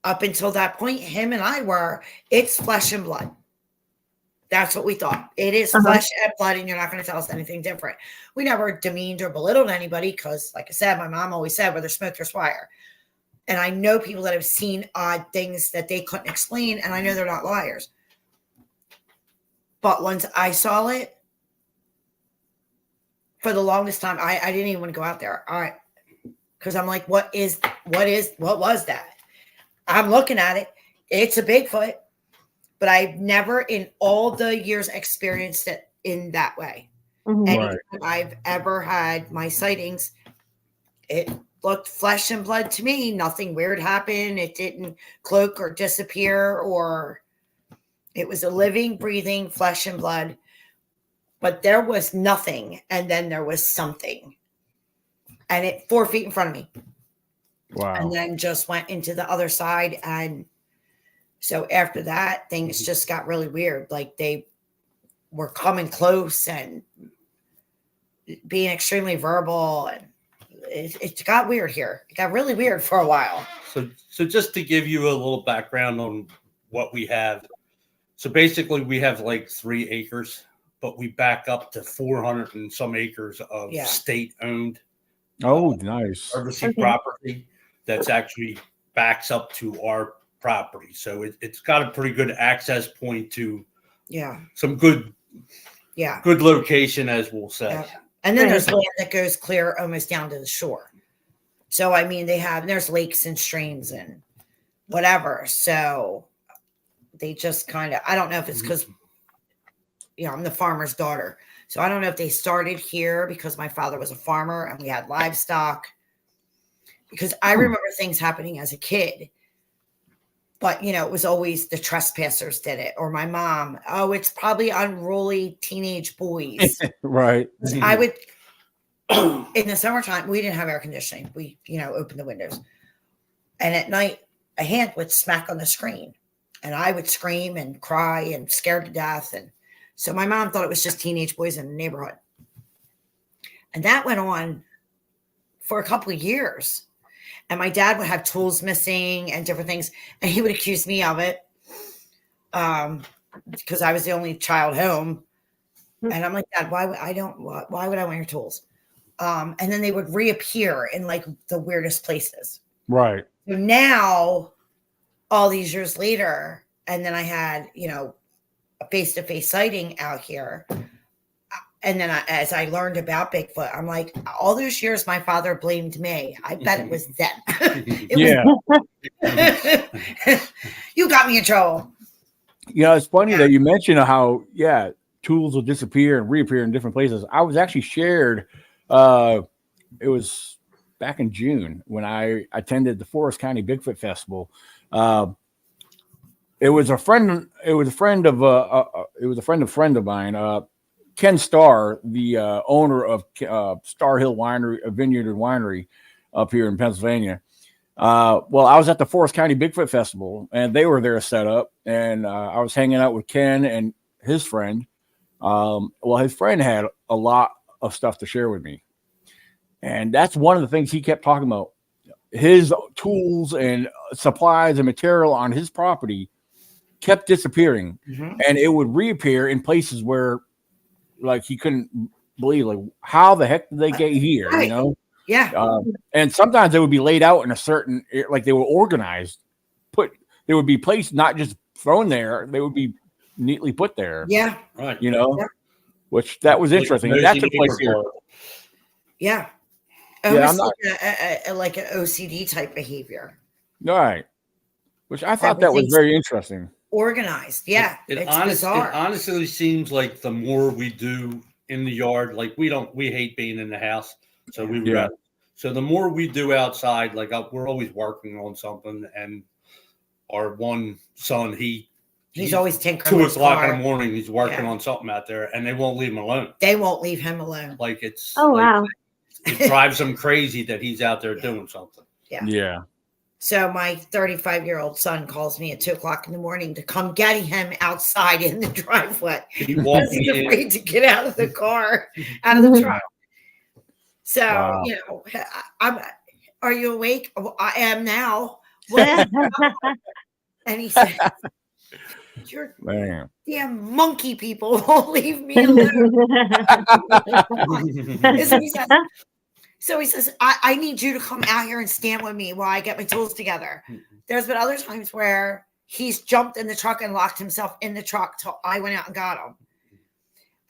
up until that point, him and I it's flesh and blood. That's what we thought. It is flesh and blood, and you're not going to tell us anything different. We never demeaned or belittled anybody because, like I said, my mom always said, where there's smoke, there's fire. And I know people that have seen odd things that they couldn't explain, and I know they're not liars. But once I saw it, for the longest time, I didn't even want to go out there. All right. Because I'm like, what was that? I'm looking at it. It's a Bigfoot, but I've never in all the years experienced it in that way. Mm-hmm. Anytime I've ever had my sightings, it looked flesh and blood to me. Nothing weird happened. It didn't cloak or disappear, or it was a living, breathing flesh and blood. But there was nothing, and then there was something. And it 4 feet in front of me. Wow. And then just went into the other side. And so after that, things just got really weird. Like they were coming close and being extremely verbal. And it got weird here. It got really weird for a while. So just to give you a little background on what we have. So basically we have like 3 acres, but we back up to 400 and some acres of state-owned. Oh, nice. Property that's actually backs up to our property. So it's got a pretty good access point to some good location, as we'll say. Yeah. And then there's land that goes clear almost down to the shore. So, I mean, there's lakes and streams and whatever. So they just kind of, I don't know if it's because, I'm the farmer's daughter. So I don't know if they started here because my father was a farmer and we had livestock. Because I remember things happening as a kid. But, it was always the trespassers did it. Or my mom, it's probably unruly teenage boys. Right. I would, in the summertime, we didn't have air conditioning. We, opened the windows. And at night, a hand would smack on the screen. And I would scream and cry and scared to death. And so my mom thought it was just teenage boys in the neighborhood. And that went on for a couple of years. And my dad would have tools missing and different things. And he would accuse me of it because I was the only child home. And I'm like, Dad, why would I want your tools? And then they would reappear in like the weirdest places. Right. So now, all these years later, and then I had, a face-to-face sighting out here. And then as I learned about Bigfoot, I'm like, all those years my father blamed me. I bet it was them. You got me in trouble. It's funny that you mentioned how, tools will disappear and reappear in different places. I was actually shared, it was back in June when I attended the Forest County Bigfoot Festival. It was a friend. It was a friend of friend of mine. Ken Starr, the owner of Star Hill Winery, a vineyard and winery up here in Pennsylvania. Well, I was at the Forest County Bigfoot Festival, and they were there set up, and I was hanging out with Ken and his friend. Well, his friend had a lot of stuff to share with me, and that's one of the things he kept talking about. His tools and supplies and material on his property kept disappearing, and it would reappear in places where, like, he couldn't believe, like, how the heck did they get here? Right. You know? Yeah. And sometimes they would be laid out in a certain, like, they were organized. They would be placed, not just thrown there. They would be neatly put there. Yeah. Right. You know, Yeah. which that was interesting. That took place here. Yeah. Yeah, I'm not like an OCD type behavior. right. Which I thought that was very interesting. Organized. Yeah. It's bizarre. It honestly seems like the more we do in the yard, like we hate being in the house. So so the more we do outside, like we're always working on something, and our one son, he's always tinkering. 2 o'clock in the morning, he's working on something out there, and they won't leave him alone. They won't leave him alone. Like it's wow. It drives them crazy that he's out there doing something. Yeah. So my 35-year-old son calls me at 2 o'clock in the morning to come get him outside in the driveway. He's afraid to get out of the car, out of the truck. So, you know, are you awake? Oh, I am now. And he said, your damn monkey people won't leave me alone. So he says, I need you to come out here and stand with me while I get my tools together. There's been other times where he's jumped in the truck and locked himself in the truck till I went out and got him.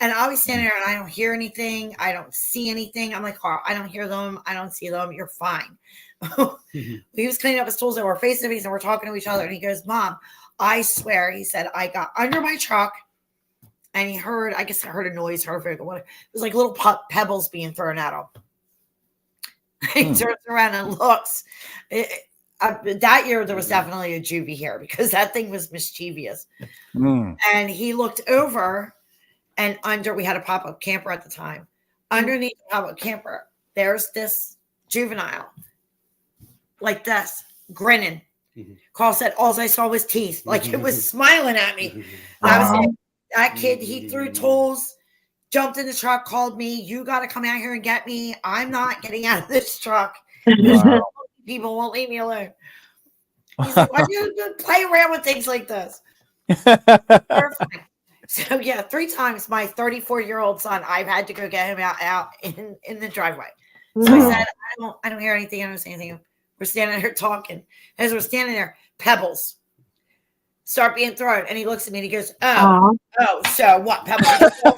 And I'll be standing there and I don't hear anything. I don't see anything. I'm like, Carl, I don't hear them. I don't see them. You're fine. He was cleaning up his tools and we're face to face and we're talking to each other. And he goes, Mom, I swear, he said, I got under my truck and he heard, I guess I heard a noise. It was like little pebbles being thrown at him. He turns around and looks. That year, there was definitely a juvie here because that thing was mischievous. And he looked over and we had a pop-up camper at the time. Underneath the pop-up camper, there's this juvenile like this, grinning. Carl said, all I saw was teeth. Like it was smiling at me. I was like, that kid, he threw tools, jumped in the truck, called me. You got to come out here and get me. I'm not getting out of this truck. People won't leave me alone. He's like, why do you play around with things like this? Perfect. So yeah, 3 times my 34-year-old son, I've had to go get him out in the driveway. So I said, I don't hear anything. I don't see anything. We're standing there talking. As we're standing there, pebbles start being thrown. And he looks at me and he goes, oh, so what, pebbles? All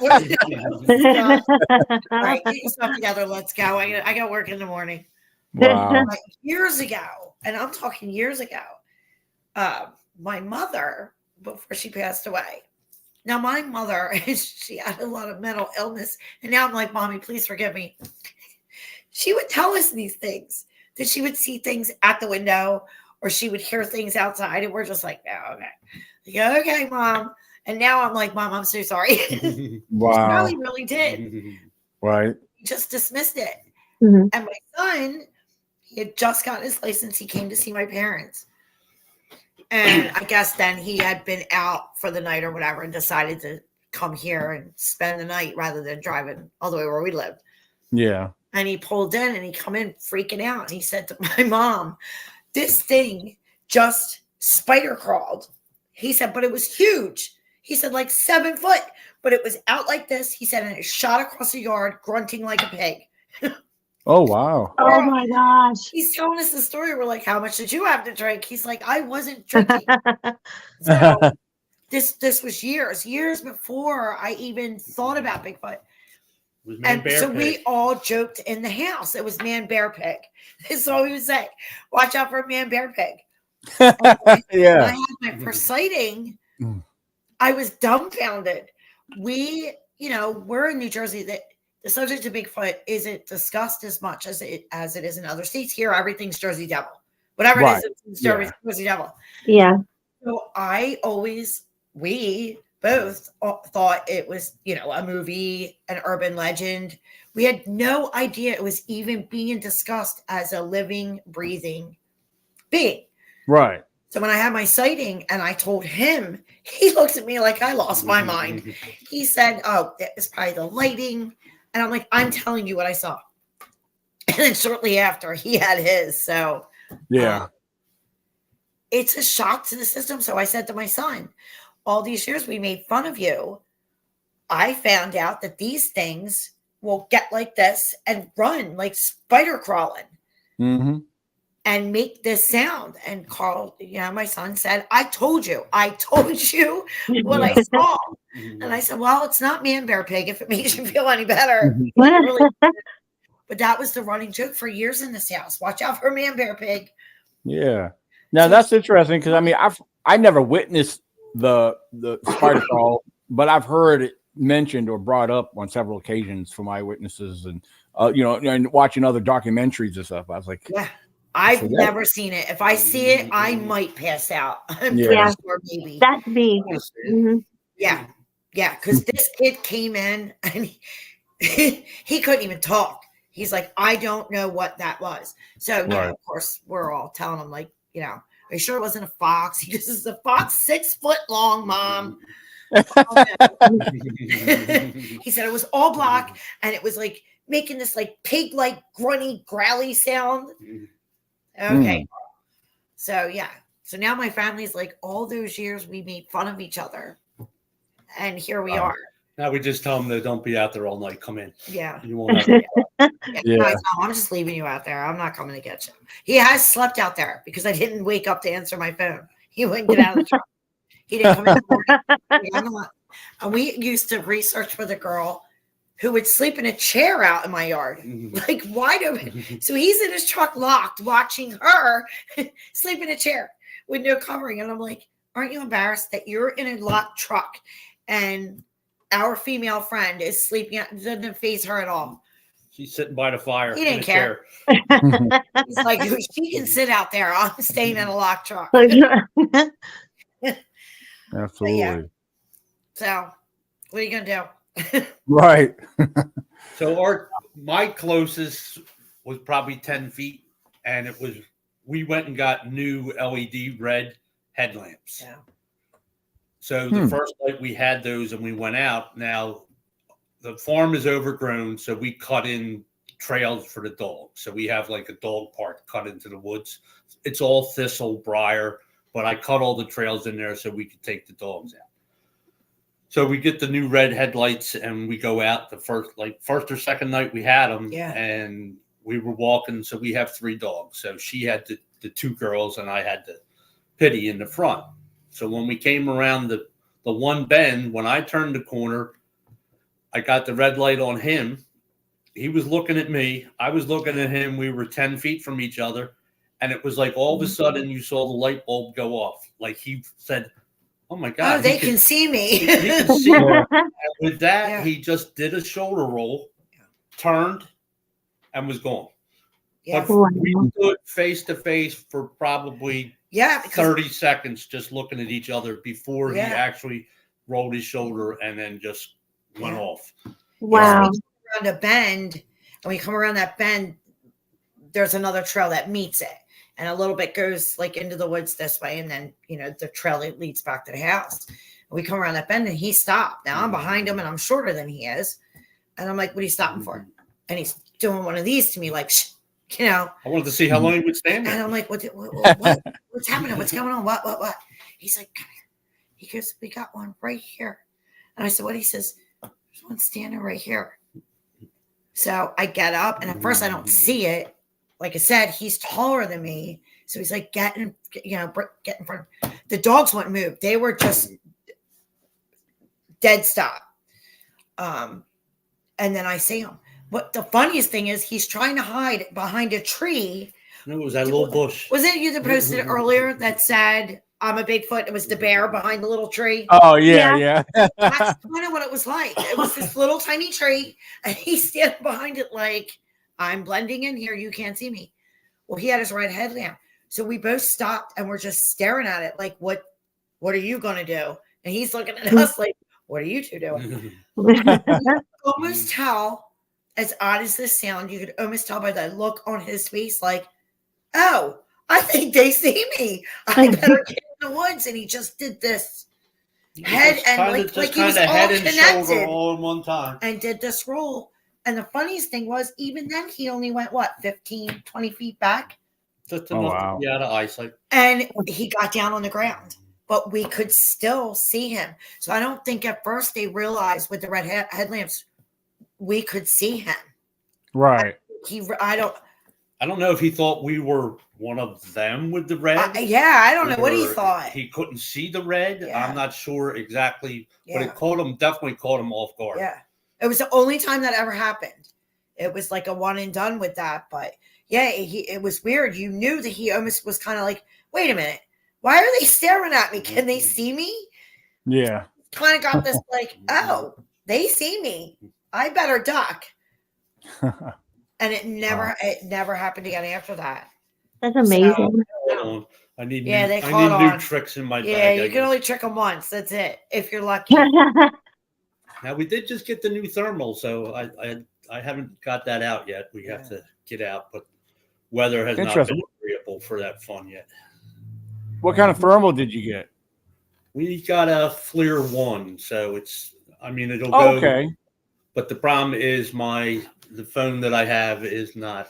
right, get yourself together. Let's go. I got work in the morning. Wow. Like years ago, and I'm talking years ago, my mother, before she passed away. Now, my mother, she had a lot of mental illness. And now I'm like, Mommy, please forgive me. She would tell us these things, that she would see things at the window or she would hear things outside. And we're just like, oh, okay. Like, okay, Mom. And now I'm like, Mom, I'm so sorry. Wow. She really did. Right. He just dismissed it. And my son, he had just gotten his license. He came to see my parents. And I guess then he had been out for the night or whatever and decided to come here and spend the night rather than driving all the way where we lived. Yeah. And he pulled in and he come in freaking out. And he said to my mom, this thing just spider crawled. He said, but it was huge. He said, like 7 foot, but it was out like this. He said, and it shot across the yard, grunting like a pig. Oh, wow. Oh my gosh. He's telling us the story. We're like, how much did you have to drink? He's like, I wasn't drinking. So this was years before I even thought about Bigfoot. And so we all joked in the house. It was man, bear, pig. That's all we would say. Watch out for man, bear, pig. Yeah. I had my first sighting. I was dumbfounded. We're in New Jersey. That the subject of Bigfoot isn't discussed as much as it is in other states. Here, everything's Jersey Devil. Whatever it is, it's Jersey Devil. Yeah. So we both thought it was, a movie, an urban legend. We had no idea it was even being discussed as a living, breathing being. Right. So when I had my sighting and I told him, he looked at me like I lost my mind. He said, "Oh, that was probably the lighting." And I'm like, "I'm telling you what I saw." And then shortly after, he had his. So yeah, it's a shock to the system. So I said to my son, all these years we made fun of you. I found out that these things will get like this and run like spider crawling. Mm-hmm. And make this sound. And Carl, my son said, I told you what I saw. And I said, well, it's not man, bear, pig, if it makes you feel any better. But that was the running joke for years in this house. Watch out for man, bear, pig. Yeah. Now that's interesting because I never witnessed the spider crawl, but I've heard it mentioned or brought up on several occasions from eyewitnesses and and watching other documentaries and stuff. I was like, yeah. I've never seen it. If I see it, I might pass out. I'm pretty sure maybe. That's me. Mm-hmm. Yeah. Yeah. Because this kid came in and he couldn't even talk. He's like, I don't know what that was. So, of course, we're all telling him, like, are you sure it wasn't a fox? He goes, "This is a fox 6 foot long, Mom." He said it was all black and it was like making this like pig-like grunty, growly sound. Okay. So now my family's like, all those years we made fun of each other. And here we are. Now we just tell them that don't be out there all night. Come in. Yeah. You won't have to. I'm just leaving you out there. I'm not coming to get you. He has slept out there because I didn't wake up to answer my phone. He wouldn't get out of the truck. He didn't come in the morning. And we used to research for the girl who would sleep in a chair out in my yard, like wide open. So he's in his truck locked, watching her sleep in a chair with no covering. And I'm like, aren't you embarrassed that you're in a locked truck and our female friend is sleeping out? It doesn't faze her at all. She's sitting by the fire. He didn't care. He's like, she can sit out there. I'm staying in a locked truck. Absolutely. So what are you going to do? Right. So my closest was probably 10 feet, and we went and got new LED red headlamps. Yeah. So the first night we had those and we went out. Now the farm is overgrown, so we cut in trails for the dogs. So we have like a dog park cut into the woods. It's all thistle, briar, but I cut all the trails in there so we could take the dogs out. So we get the new red headlights and we go out the first or second night we had them. Yeah. And we were walking. So we have 3 dogs. So she had the 2 girls and I had the Pitty in the front. So when we came around the one bend, when I turned the corner, I got the red light on him. He was looking at me. I was looking at him. We were 10 feet from each other. And it was like all of a sudden you saw the light bulb go off. Like he said, oh my God. Oh, they can see me. He can see me. And with that, he just did a shoulder roll, turned, and was gone. Yeah. But we stood face to face for probably 30 seconds just looking at each other before he actually rolled his shoulder and then just went off. Wow. So we come around a bend, and we come around that bend, there's another trail that meets it. And a little bit goes like into the woods this way. And then, the trail that leads back to the house. And we come around that bend and he stopped. Now I'm behind him and I'm shorter than he is. And I'm like, what are you stopping for? And he's doing one of these to me, like, I wanted to see how long he would stand there. And I'm like, what's happening? What's going on? What? He's like, come here. He goes, we got one right here. And I said, what? He says, there's one standing right here. So I get up and at first I don't see it. Like I said, he's taller than me. So he's like, get in front. The dogs wouldn't move. They were just dead stop. And then I see him. What the funniest thing is he's trying to hide behind a tree. No, it was that little bush. Was it you that posted earlier that said, I'm a Bigfoot? It was the bear behind the little tree. Oh, yeah. That's kind of what it was like. It was this little tiny tree and he's standing behind it like, I'm blending in here. You can't see me. Well, he had his red headlamp. So we both stopped and we're just staring at it like, what what are you going to do? And he's looking at us like, what are you two doing? Almost tell, as odd as this sound, you could almost tell by the look on his face, like, oh, I think they see me. I better get in the woods. And he just did this head and like he was all head and shoulder connected all in one time and did this roll. And the funniest thing was, even then, he only went, what, 15, 20 feet back? Just enough to be out of eyesight. And he got down on the ground, but we could still see him. So I don't think at first they realized with the red headlamps, we could see him. Right. I don't know if he thought we were one of them with the red. I don't know what he thought. He couldn't see the red. Yeah. I'm not sure exactly, but it definitely caught him off guard. Yeah. It was the only time that ever happened. It was like a one and done with that. But yeah, it was weird. You knew that he almost was kind of like, wait a minute. Why are they staring at me? Can they see me? Yeah. Kind of got this like, oh, they see me. I better duck. And it never happened again after that. That's amazing. So, I need new tricks in my bag. Yeah, you can only trick them once. That's it. If you're lucky. Now we did just get the new thermal, so I haven't got that out yet. We have to get out, but weather has not been agreeable for that fun yet. What kind of thermal did you get? We got a FLIR 1, so it'll go. Okay. But the problem is the phone that I have is not.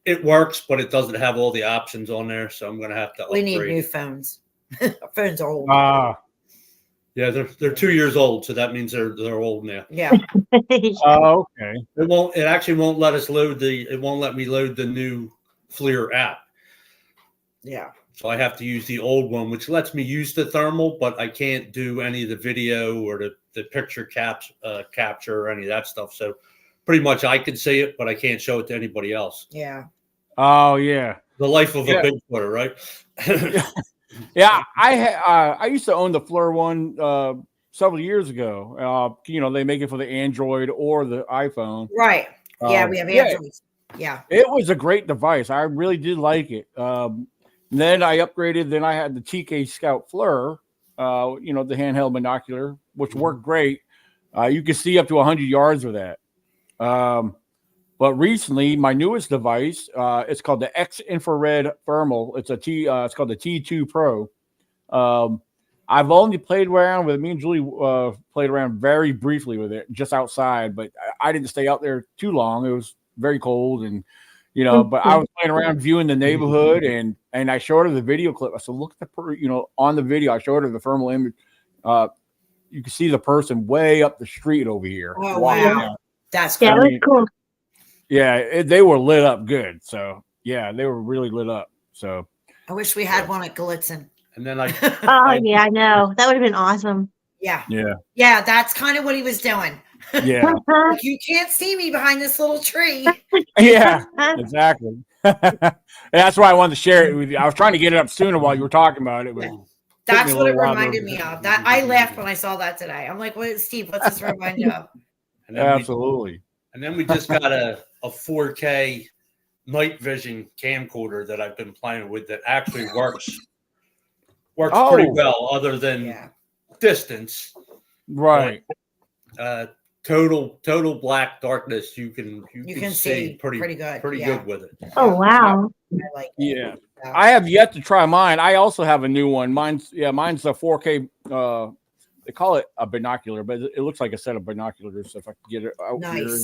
It works, but it doesn't have all the options on there, so I'm going to have to upgrade. We need new phones. Our phones are old. Yeah, they're 2 years old, so that means they're old now. Yeah. Oh, okay. It actually won't let us it won't let me load the new FLIR app. Yeah. So I have to use the old one, which lets me use the thermal, but I can't do any of the video or the picture capture or any of that stuff. So pretty much I can see it, but I can't show it to anybody else. Yeah. Oh, yeah. The life of a Bigfooter, right? Yeah, I used to own the FLIR 1 several years ago. They make it for the Android or the iPhone. Right. Yeah, we have Androids. Yeah. It was a great device. I really did like it. Then I upgraded. Then I had the TK Scout FLIR, the handheld binocular, which worked great. You could see up to 100 yards with that. But recently, my newest device, it's called the X Infrared Thermal. It's it's called the T2 Pro. I've only played around with it. Me and Julie played around very briefly with it, just outside. But I didn't stay out there too long. It was very cold, and But I was playing around, viewing the neighborhood, and I showed her the video clip. I said, "Look at on the video." I showed her the thermal image. You can see the person way up the street over here. Oh wow, that's cool. Yeah, that's cool. Yeah, they were lit up good. So yeah, they were really lit up. So I wish we had one at Gallitzin. And then yeah, I know, that would have been awesome. Yeah. That's kind of what he was doing. Yeah, like, you can't see me behind this little tree. Yeah, exactly. That's why I wanted to share it with you. I was trying to get it up sooner while you were talking about it. But that's what it reminded me of. That I laughed when I saw that today. I'm like, "What, Steve? What's this remind you of?" Absolutely. And then we just got a 4K night vision camcorder that I've been playing with that actually works pretty well, other than distance. Right. Total black darkness. You can see pretty good with it. Oh wow. I like it. Yeah. I have yet to try mine. I also have a new one. Mine's a 4K. They call it a binocular, but it looks like a set of binoculars. So if I can get it out here.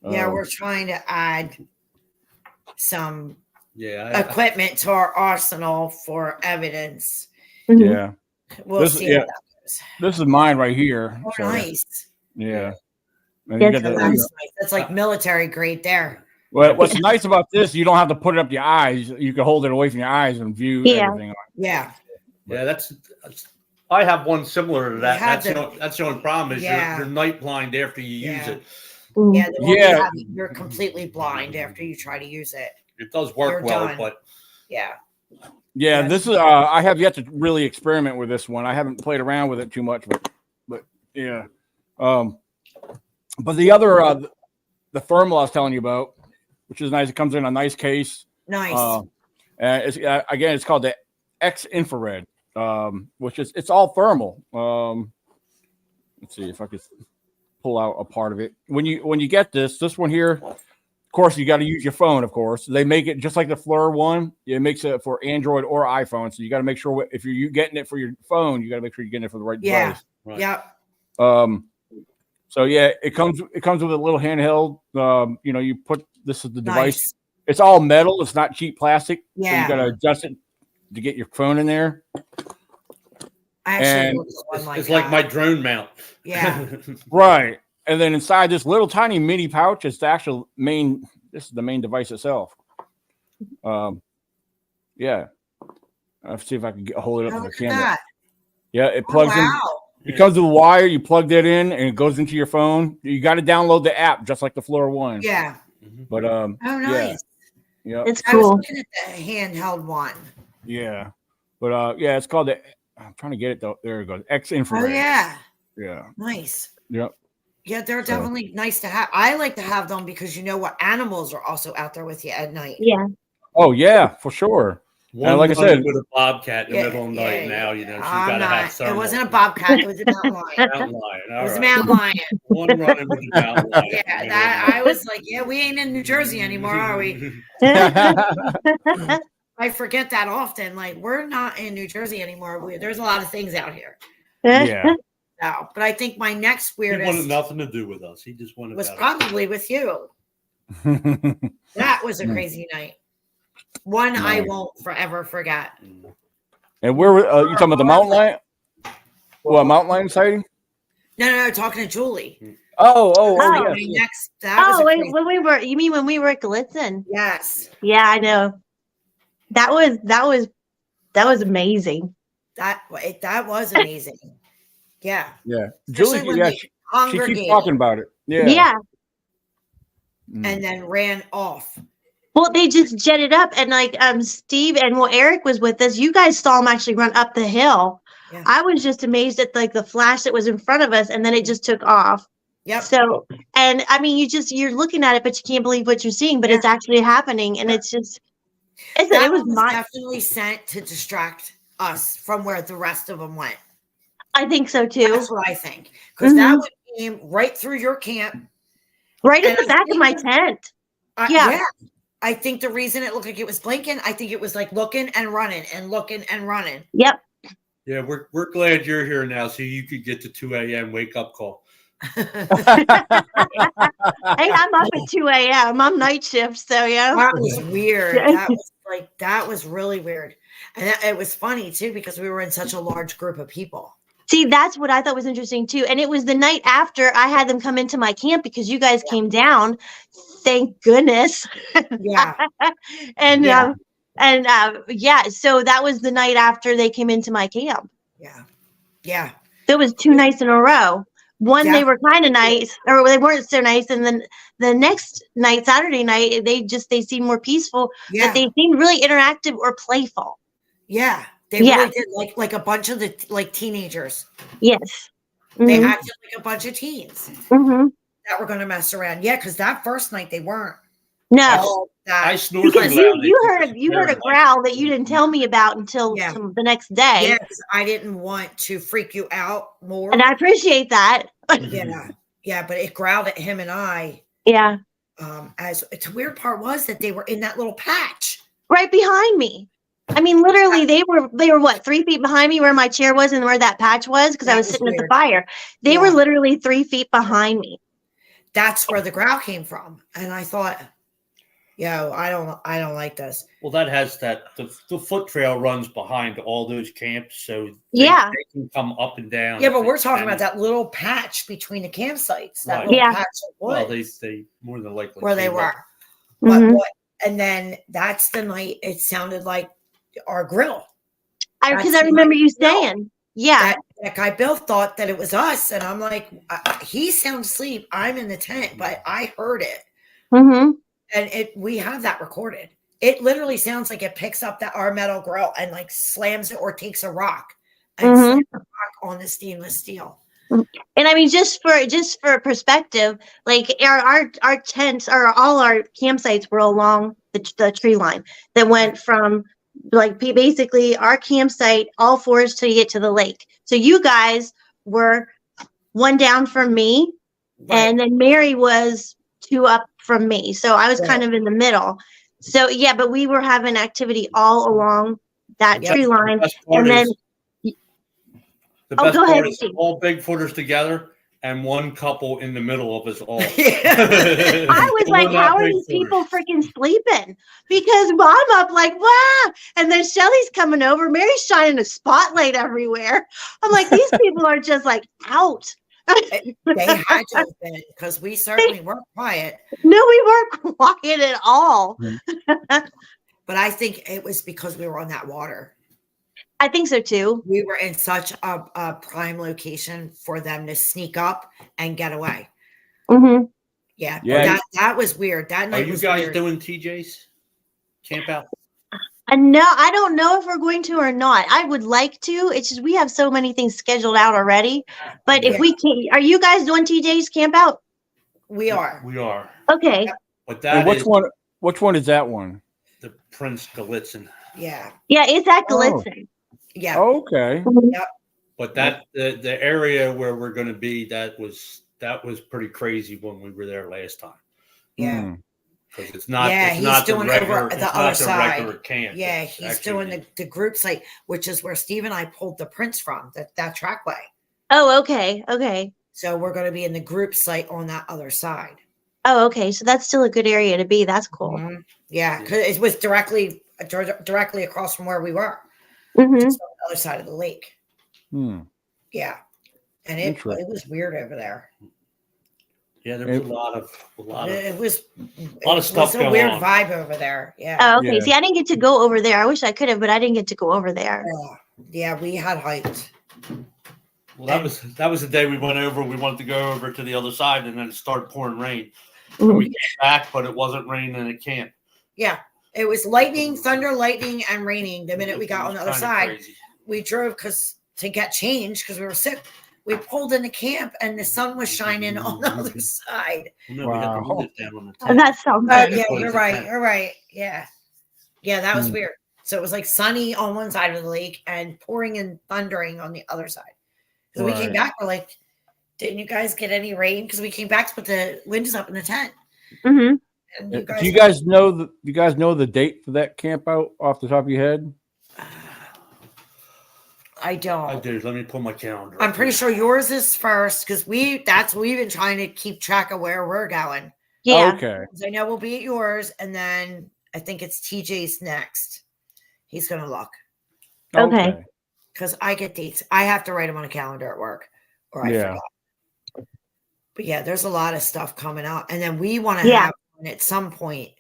Yeah, we're trying to add some equipment to our arsenal for evidence. Yeah. We'll see how that goes. This is mine right here. Oh, so, nice. Yeah. That's like military grade there. Well, what's nice about this, you don't have to put it up your eyes. You can hold it away from your eyes and view everything. Yeah. Yeah, that's I have one similar to that. That's the only problem is you're night blind after you use it. Yeah, you're completely blind after you try to use it. It does work but this is I have yet to really experiment with this one. I haven't played around with it too much, but yeah. But the other the thermal I was telling you about, which is nice, it comes in a nice case. Nice. It's called the X Infrared. which is it's all thermal. Let's see if I could pull out a part of it. When you get this one here, of course you got to use your phone. Of course, they make it just like the FLIR one. It makes it for Android or iPhone, so you got to make sure if you're getting it for your phone, you got to make sure you're getting it for the right device. Right. Yeah. So yeah, it comes with a little handheld. You put this is the device. Nice. It's all metal. It's not cheap plastic. Yeah. So you got to adjust it to get your phone in there. I actually And looked at one It's like my drone mount. Yeah. Right. And then inside this little tiny mini pouch is the actual main. This is the main device itself. Yeah. Let's see if I can hold it up to the Look at camera. that. Yeah, it plugs in. Wow. It comes with a wire. You plug that in, and it goes into your phone. You got to download the app, just like the FLIR one. Yeah. But Oh, nice. Yeah. It's I was cool. looking at the handheld one. Yeah. But yeah, it's called the. I'm trying to get it though. There it goes. X infrared. Oh yeah. Yeah. Nice. Yep. Yeah, they're definitely nice to have. I like to have them because you know what, animals are also out there with you at night. Yeah. Oh yeah, for sure. One like I said, with a bobcat in the Yeah, middle of the night. yeah, Now yeah. she's I'm got to have not. thermal. It wasn't a bobcat. It was a mountain lion. Mountain lion. It All was a right. mountain lion. One running with a mountain lion. Yeah, that I was like, yeah, we ain't in New Jersey anymore, are we? I forget that often. Like, we're not in New Jersey anymore. There's a lot of things out here. yeah. No, but I think my next He wanted weirdest nothing to do with us. He just wanted was that. probably with you. That was a crazy night. One I won't forever forget. And where you talking about the mountain lion? What mountain lion sighting? No, talking to Julie. Oh, My yes. next. That was Oh, a wait, crazy- when we were, you mean when we were at Glitzen? yes. Yeah, I know. That was amazing. That was amazing. Yeah. Yeah. Especially Julie, when yeah, they she keeps congregated talking about it. Yeah. Yeah. and then ran off. Well, they just jetted up, and like Steve and Eric was with us. You guys saw him actually run up the hill. Yeah. I was just amazed at like the flash that was in front of us, and then it just took off. Yep. So, and I mean, you're looking at it, but you can't believe what you're seeing. But it's actually happening, and it's just. It was definitely sent to distract us from where the rest of them went. I think so too. That's what I think, because that one came right through your camp, right in the back of my tent. Yeah. I think the reason it looked like it was blinking, I think it was like looking and running and looking and running. Yep. Yeah, we're glad you're here now, so you could get the 2 a.m. wake up call. Hey, I'm up at 2 a.m. I'm night shift, so yeah. That was weird. That was really weird, and it was funny too because we were in such a large group of people. See, that's what I thought was interesting too. And it was the night after I had them come into my camp because you guys came down. Thank goodness. Yeah. and so that was the night after they came into my camp. Yeah. Yeah. There was 2 nights in a row. One, they were kind of nice, or they weren't so nice. And then the next night, Saturday night, they seemed more peaceful, but they seemed really interactive or playful. Yeah. They really did like a bunch of the teenagers. Yes. They acted like a bunch of teens that were going to mess around. Yeah, because that first night they weren't. No. I snored because too loud. you heard a growl that you didn't tell me about until the next day. Yeah, because I didn't want to freak you out more. And I appreciate that. Yeah, but it growled at him and I. Yeah. As the weird part was that they were in that little patch right behind me. I mean, literally, they were what, 3 feet behind me where my chair was and where that patch was because I was sitting at the fire. They were literally 3 feet behind me. That's where the growl came from, and I thought, I don't like this. Well, that has the foot trail runs behind all those camps, so they can come up and down. Yeah, but we're talking about that little patch between the campsites. That little patch of well, woods. they more than likely where they were. Up. But and then that's the night it sounded like our grill. Because I remember you saying, that guy Bill thought that it was us, and I'm like, he's sound asleep. I'm in the tent, but I heard it. And we have that recorded. It literally sounds like it picks up our metal grill and like slams it or takes a rock and slams a rock on the stainless steel. And I mean, just for perspective, like our tents or all our campsites were along the tree line that went from like basically our campsite, all four is to get to the lake. So you guys were one down from me, and then Mary was two up from me. So I was kind of in the middle. So yeah, but we were having activity all along that tree line. And then the best part is all Bigfooters together and one couple in the middle of us all. I was like, how are these people freaking sleeping? Because I'm up like, wow. And then Shelly's coming over. Mary's shining a spotlight everywhere. I'm like, these people are just like out. They had to have been, because we certainly weren't quiet. No, we weren't quiet at all. But I think it was because we were on that water. I think so too. We were in such a prime location for them to sneak up and get away. Mm-hmm. Yeah. That was weird. That night. Are you guys doing TJ's camp out? No, I don't know if we're going to or not. I would like to. It's just we have so many things scheduled out already. But if we can, are you guys doing TJ's camp out? We are. We are. Okay. But that which one is that one? The Prince Galitzin. Yeah. Yeah, it's at Galitzin. Yeah. Okay. Yep. But that the area where we're going to be, that was pretty crazy when we were there last time. Yeah. Because it's not. Yeah, it's not doing the regular, over the it's other not side. The regular camp. Yeah, he's doing the group site, which is where Steve and I pulled the prints from. That trackway. Oh, okay. Okay. So we're going to be in the group site on that other side. Oh, okay. So that's still a good area to be. That's cool. Mm-hmm. Yeah, because it was directly across from where we were. Mm-hmm. Just on the other side of the lake. Yeah, and it was weird over there. Yeah, there was a lot of it was stuff going on. A weird vibe over there. Yeah. Oh, okay. See, I didn't get to go over there. I wish I could have, but I didn't get to go over there. Yeah, we had hiked. Well, that was the day we went over. We wanted to go over to the other side, and then it started pouring rain. Mm-hmm. So we came back, but it wasn't raining at camp. Yeah, it was lightning, thunder, lightning, and raining. The minute we got on the other side, crazy. We drove to get changed because we were sick. We pulled into camp, and the sun was shining on the other side. No, we had to move it down on the tent. That sounds good. Yeah, you're right. You're right. Yeah, that was weird. So it was like sunny on one side of the lake and pouring and thundering on the other side. So we came back, we're like, didn't you guys get any rain? Because we came back to put the windows up in the tent. Mm-hmm. And do you guys know the date for that camp out off the top of your head? I don't. I do. Let me pull my calendar. I'm pretty sure yours is first because we've been trying to keep track of where we're going. Yeah. Okay. I know we'll be at yours, and then I think it's TJ's next. He's gonna look. Okay. Because I get dates. I have to write them on a calendar at work, or I forgot. But yeah, there's a lot of stuff coming up, and then we want to have one at some point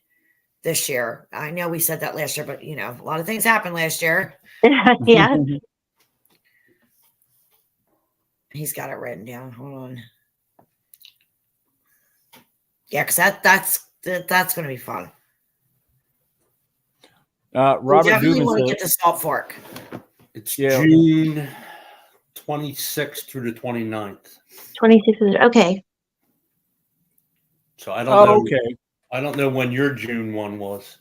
this year. I know we said that last year, but a lot of things happened last year. Yeah. He's got it written down. Hold on. Yeah, because that's going to be fun. Robert definitely want to get the Salt Fork. It's June 26th through the 29th. 26th. Okay. So I don't know. Okay. I don't know when your June one was.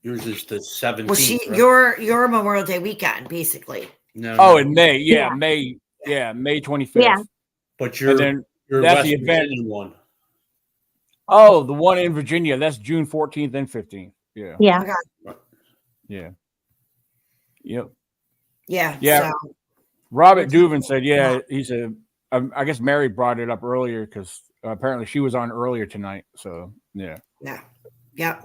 Yours is the 17th. Well, your Memorial Day weekend, basically. No. In May. Yeah, May. Yeah, May 25th. Yeah. But your that's West the event one. Oh, the one in Virginia. That's June 14th and 15th. Yeah. Yeah. Okay. Yeah. Yep. Yeah. Yeah. So. Robert Duvin said, he said, I guess Mary brought it up earlier because apparently she was on earlier tonight. So, yeah. Yeah. Yeah.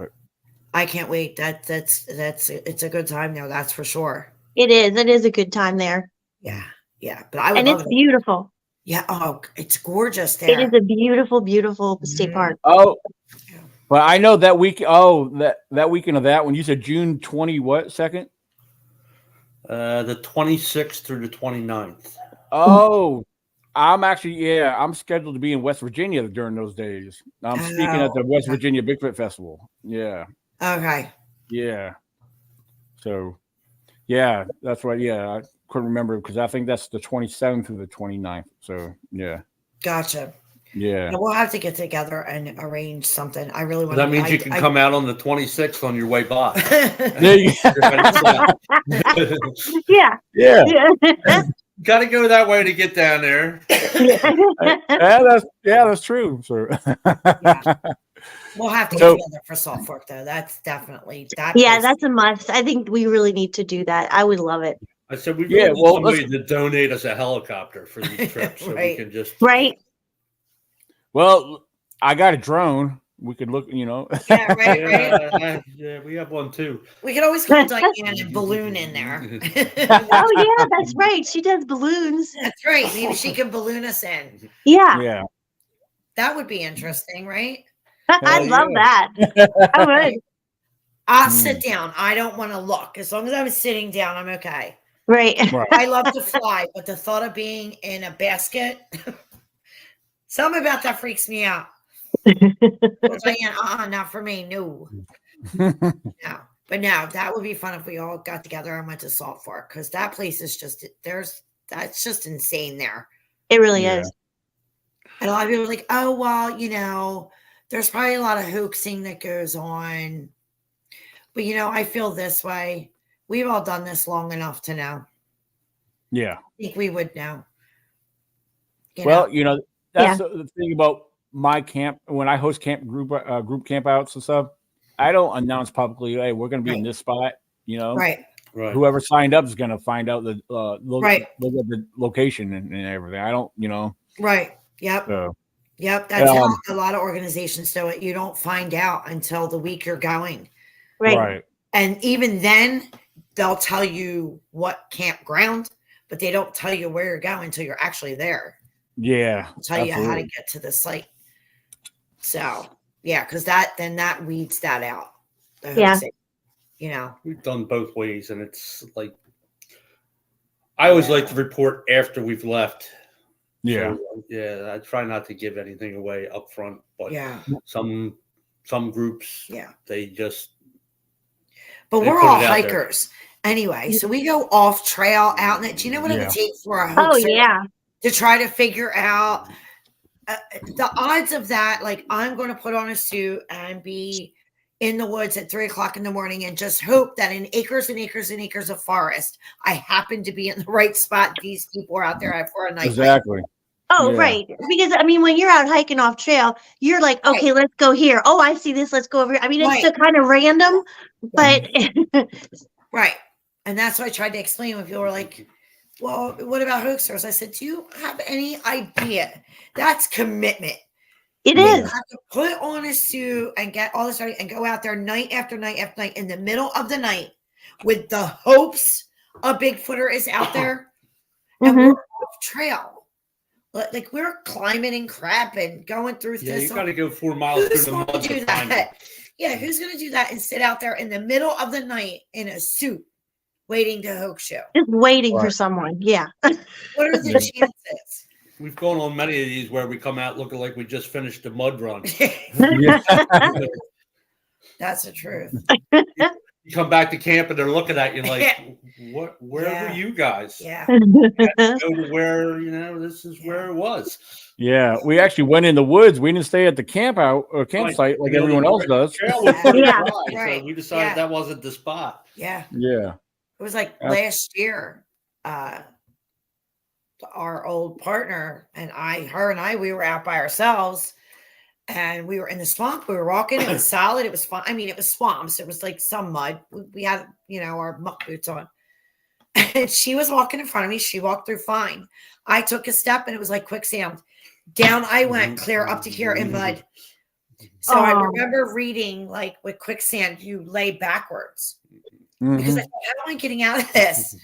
I can't wait. It's a good time now. That's for sure. It is. It is a good time there. Yeah. Yeah. But I would it's beautiful. Yeah. Oh, it's gorgeous there. It is a beautiful, beautiful state park. Oh, well, I know that week. Oh, that weekend of that when you said June 20, what second? The 26th through the 29th. Oh, I'm scheduled to be in West Virginia during those days. I'm speaking at the West Virginia Bigfoot Festival. Yeah. Okay. Yeah. So, yeah, that's right. Yeah, I couldn't remember because I think that's the 27th through the 29th. So, yeah. Gotcha. Yeah. We'll have to get together and arrange something. I really want That means you can come out on the 26th on your way by. There you Yeah. Yeah. Got to go that way to get down there. That's true, sir. We'll have to get together for Salt Fork, though. That's definitely that. Yeah, that's a must. I think we really need to do that. I would love it. I said we really need somebody to donate us a helicopter for these trips, so we can just Well, I got a drone. We could look, you know. Yeah, right. Yeah, we have one too. We could always call Diane and balloon in there. Oh yeah, that's right. She does balloons. That's right. Maybe she can balloon us in. Yeah. That would be interesting, right? I'd love that. I would. I'll sit down. I don't want to look. As long as I'm sitting down, I'm okay. Right. I love to fly, but the thought of being in a basket, something about that freaks me out. Not for me. No. No. But no, that would be fun if we all got together and went to Salt Fork, because that place is just that's just insane there. It really is. And a lot of people are like, oh well, you know, there's probably a lot of hoaxing that goes on. But you know, I feel this way. We've all done this long enough to know. Yeah. I think we would know. You know, that's the thing about my camp. When I host group campouts and stuff, I don't announce publicly, hey, we're going to be in this spot, you know. Right. Whoever signed up is going to find out the look at the location and everything. I don't, you know. Right. Yep. So, yep. That's how a lot of organizations do it. You don't find out until the week you're going. Right. And even then, they'll tell you what campground, but they don't tell you where you're going until you're actually there. Yeah. They'll tell you how to get to the site. So, yeah, because that weeds that out. You know, we've done both ways, and it's like I always like to report after we've left. Yeah. So, I try not to give anything away up front, but some groups, they just. But we're all hikers anyway, so we go off trail out in it. Do you know what it would take for a hoaxer to try to figure out the odds of that? Like, I'm going to put on a suit and be in the woods at 3:00 in the morning and just hope that in acres and acres and acres of forest, I happen to be in the right spot. These people are out there for a night. Exactly. Oh, right. Because, I mean, when you're out hiking off trail, you're like, okay, let's go here. Oh, I see this. Let's go over here. I mean, it's still kind of random, but. Right. And that's what I tried to explain when people were like, well, what about hoaxers? I said, do you have any idea? That's commitment. It you is. have to put on a suit and get all this ready and go out there night after night after night in the middle of the night with the hopes a Bigfooter is out there. And we're off trail. Like, we're climbing and crapping, going through this. Yeah, you got to go 4 miles through the mud to find it. Yeah, who's going to do that and sit out there in the middle of the night in a suit waiting to hoax you? Just waiting for someone. Yeah. What are the chances? We've gone on many of these where we come out looking like we just finished a mud run. That's the truth. You come back to camp and they're looking at you like, "What? Where were you guys?" Yeah. Go to where, you know, this is where it was. Yeah, we actually went in the woods. We didn't stay at the campsite like everyone else does. So we decided that wasn't the spot. Yeah. Yeah. It was like last year. Our old partner and we were out by ourselves. And we were in the swamp. We were walking. It was solid. It was fun. I mean, it was swamps. It was like some mud. We had, you know, our muck boots on. And she was walking in front of me. She walked through fine. I took a step and it was like quicksand. Down I went, clear up to here in mud. So I remember reading, like, with quicksand, you lay backwards. Because I thought, how am I getting out of this?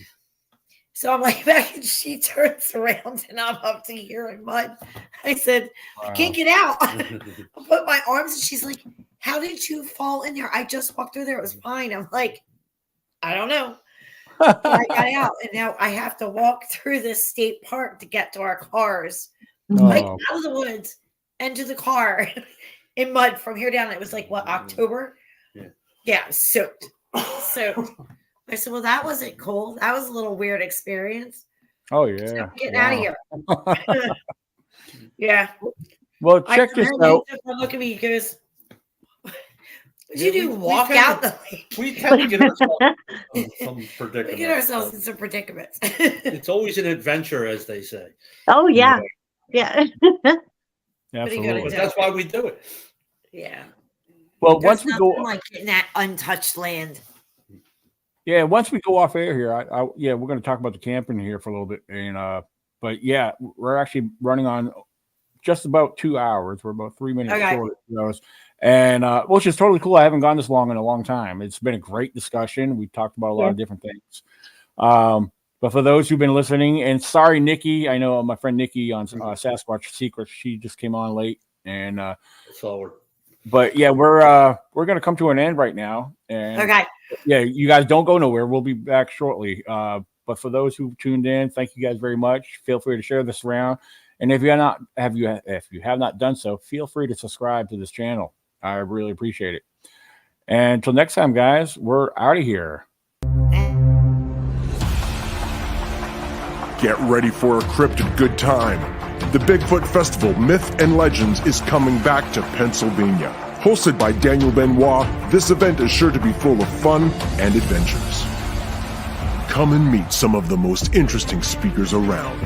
So I'm like back and she turns around and I'm up to here in mud. I said, I can't get out. I put my arms and she's like, how did you fall in there? I just walked through there. It was fine. I'm like, I don't know. I got out and now I have to walk through this state park to get to our cars. Like out of the woods and to the car in mud from here down. It was like, what, October? Yeah, soaked. I said, well, that wasn't cool. That was a little weird experience. Oh, yeah. So getting out of here. Yeah. Well, check this out. Look at me, because what you do? Walk out the lake? We tend to get ourselves in some predicaments. We get ourselves in some predicaments. It's always an adventure, as they say. Oh yeah, yeah. Absolutely. But that's why we do it. Yeah. Well, There's once we go, like in that untouched land. yeah, once we go off air here, yeah, we're going to talk about the camping here for a little bit, and but yeah, we're actually running on just about 2 hours. We're about 3 minutes short of those, and which is totally cool. I haven't gone this long in a long time. It's been a great discussion. We talked about a lot of different things. But for those who've been listening, and sorry, Nikki, I know my friend Nikki on Sasquatch Secrets, she just came on late, and but yeah, we're going to come to an end right now. And yeah, you guys don't go nowhere. We'll be back shortly. But for those who tuned in, thank you guys very much. Feel free to share this around. And if you have not done so, feel free to subscribe to this channel. I really appreciate it. And until next time, guys, we're out of here. Get ready for a cryptid good time. The Bigfoot Festival Myth and Legends is coming back to Pennsylvania. Hosted by Daniel Benoit, this event is sure to be full of fun and adventures. Come and meet some of the most interesting speakers around.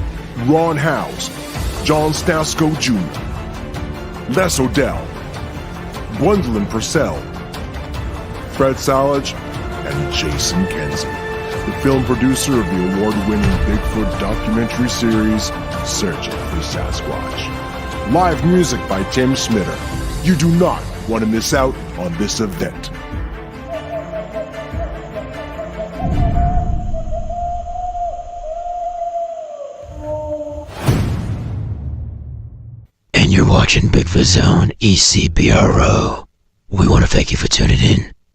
Ron Howes, John Stasko Jr., Les Odell, Gwendolyn Purcell, Fred Salage, and Jason Kenzie, the film producer of the award-winning Bigfoot documentary series, Searching for Sasquatch. Live music by Tim Smitter. You do not want to miss out on this event. And you're watching Bigfoot Zone ECBRO. We want to thank you for tuning in.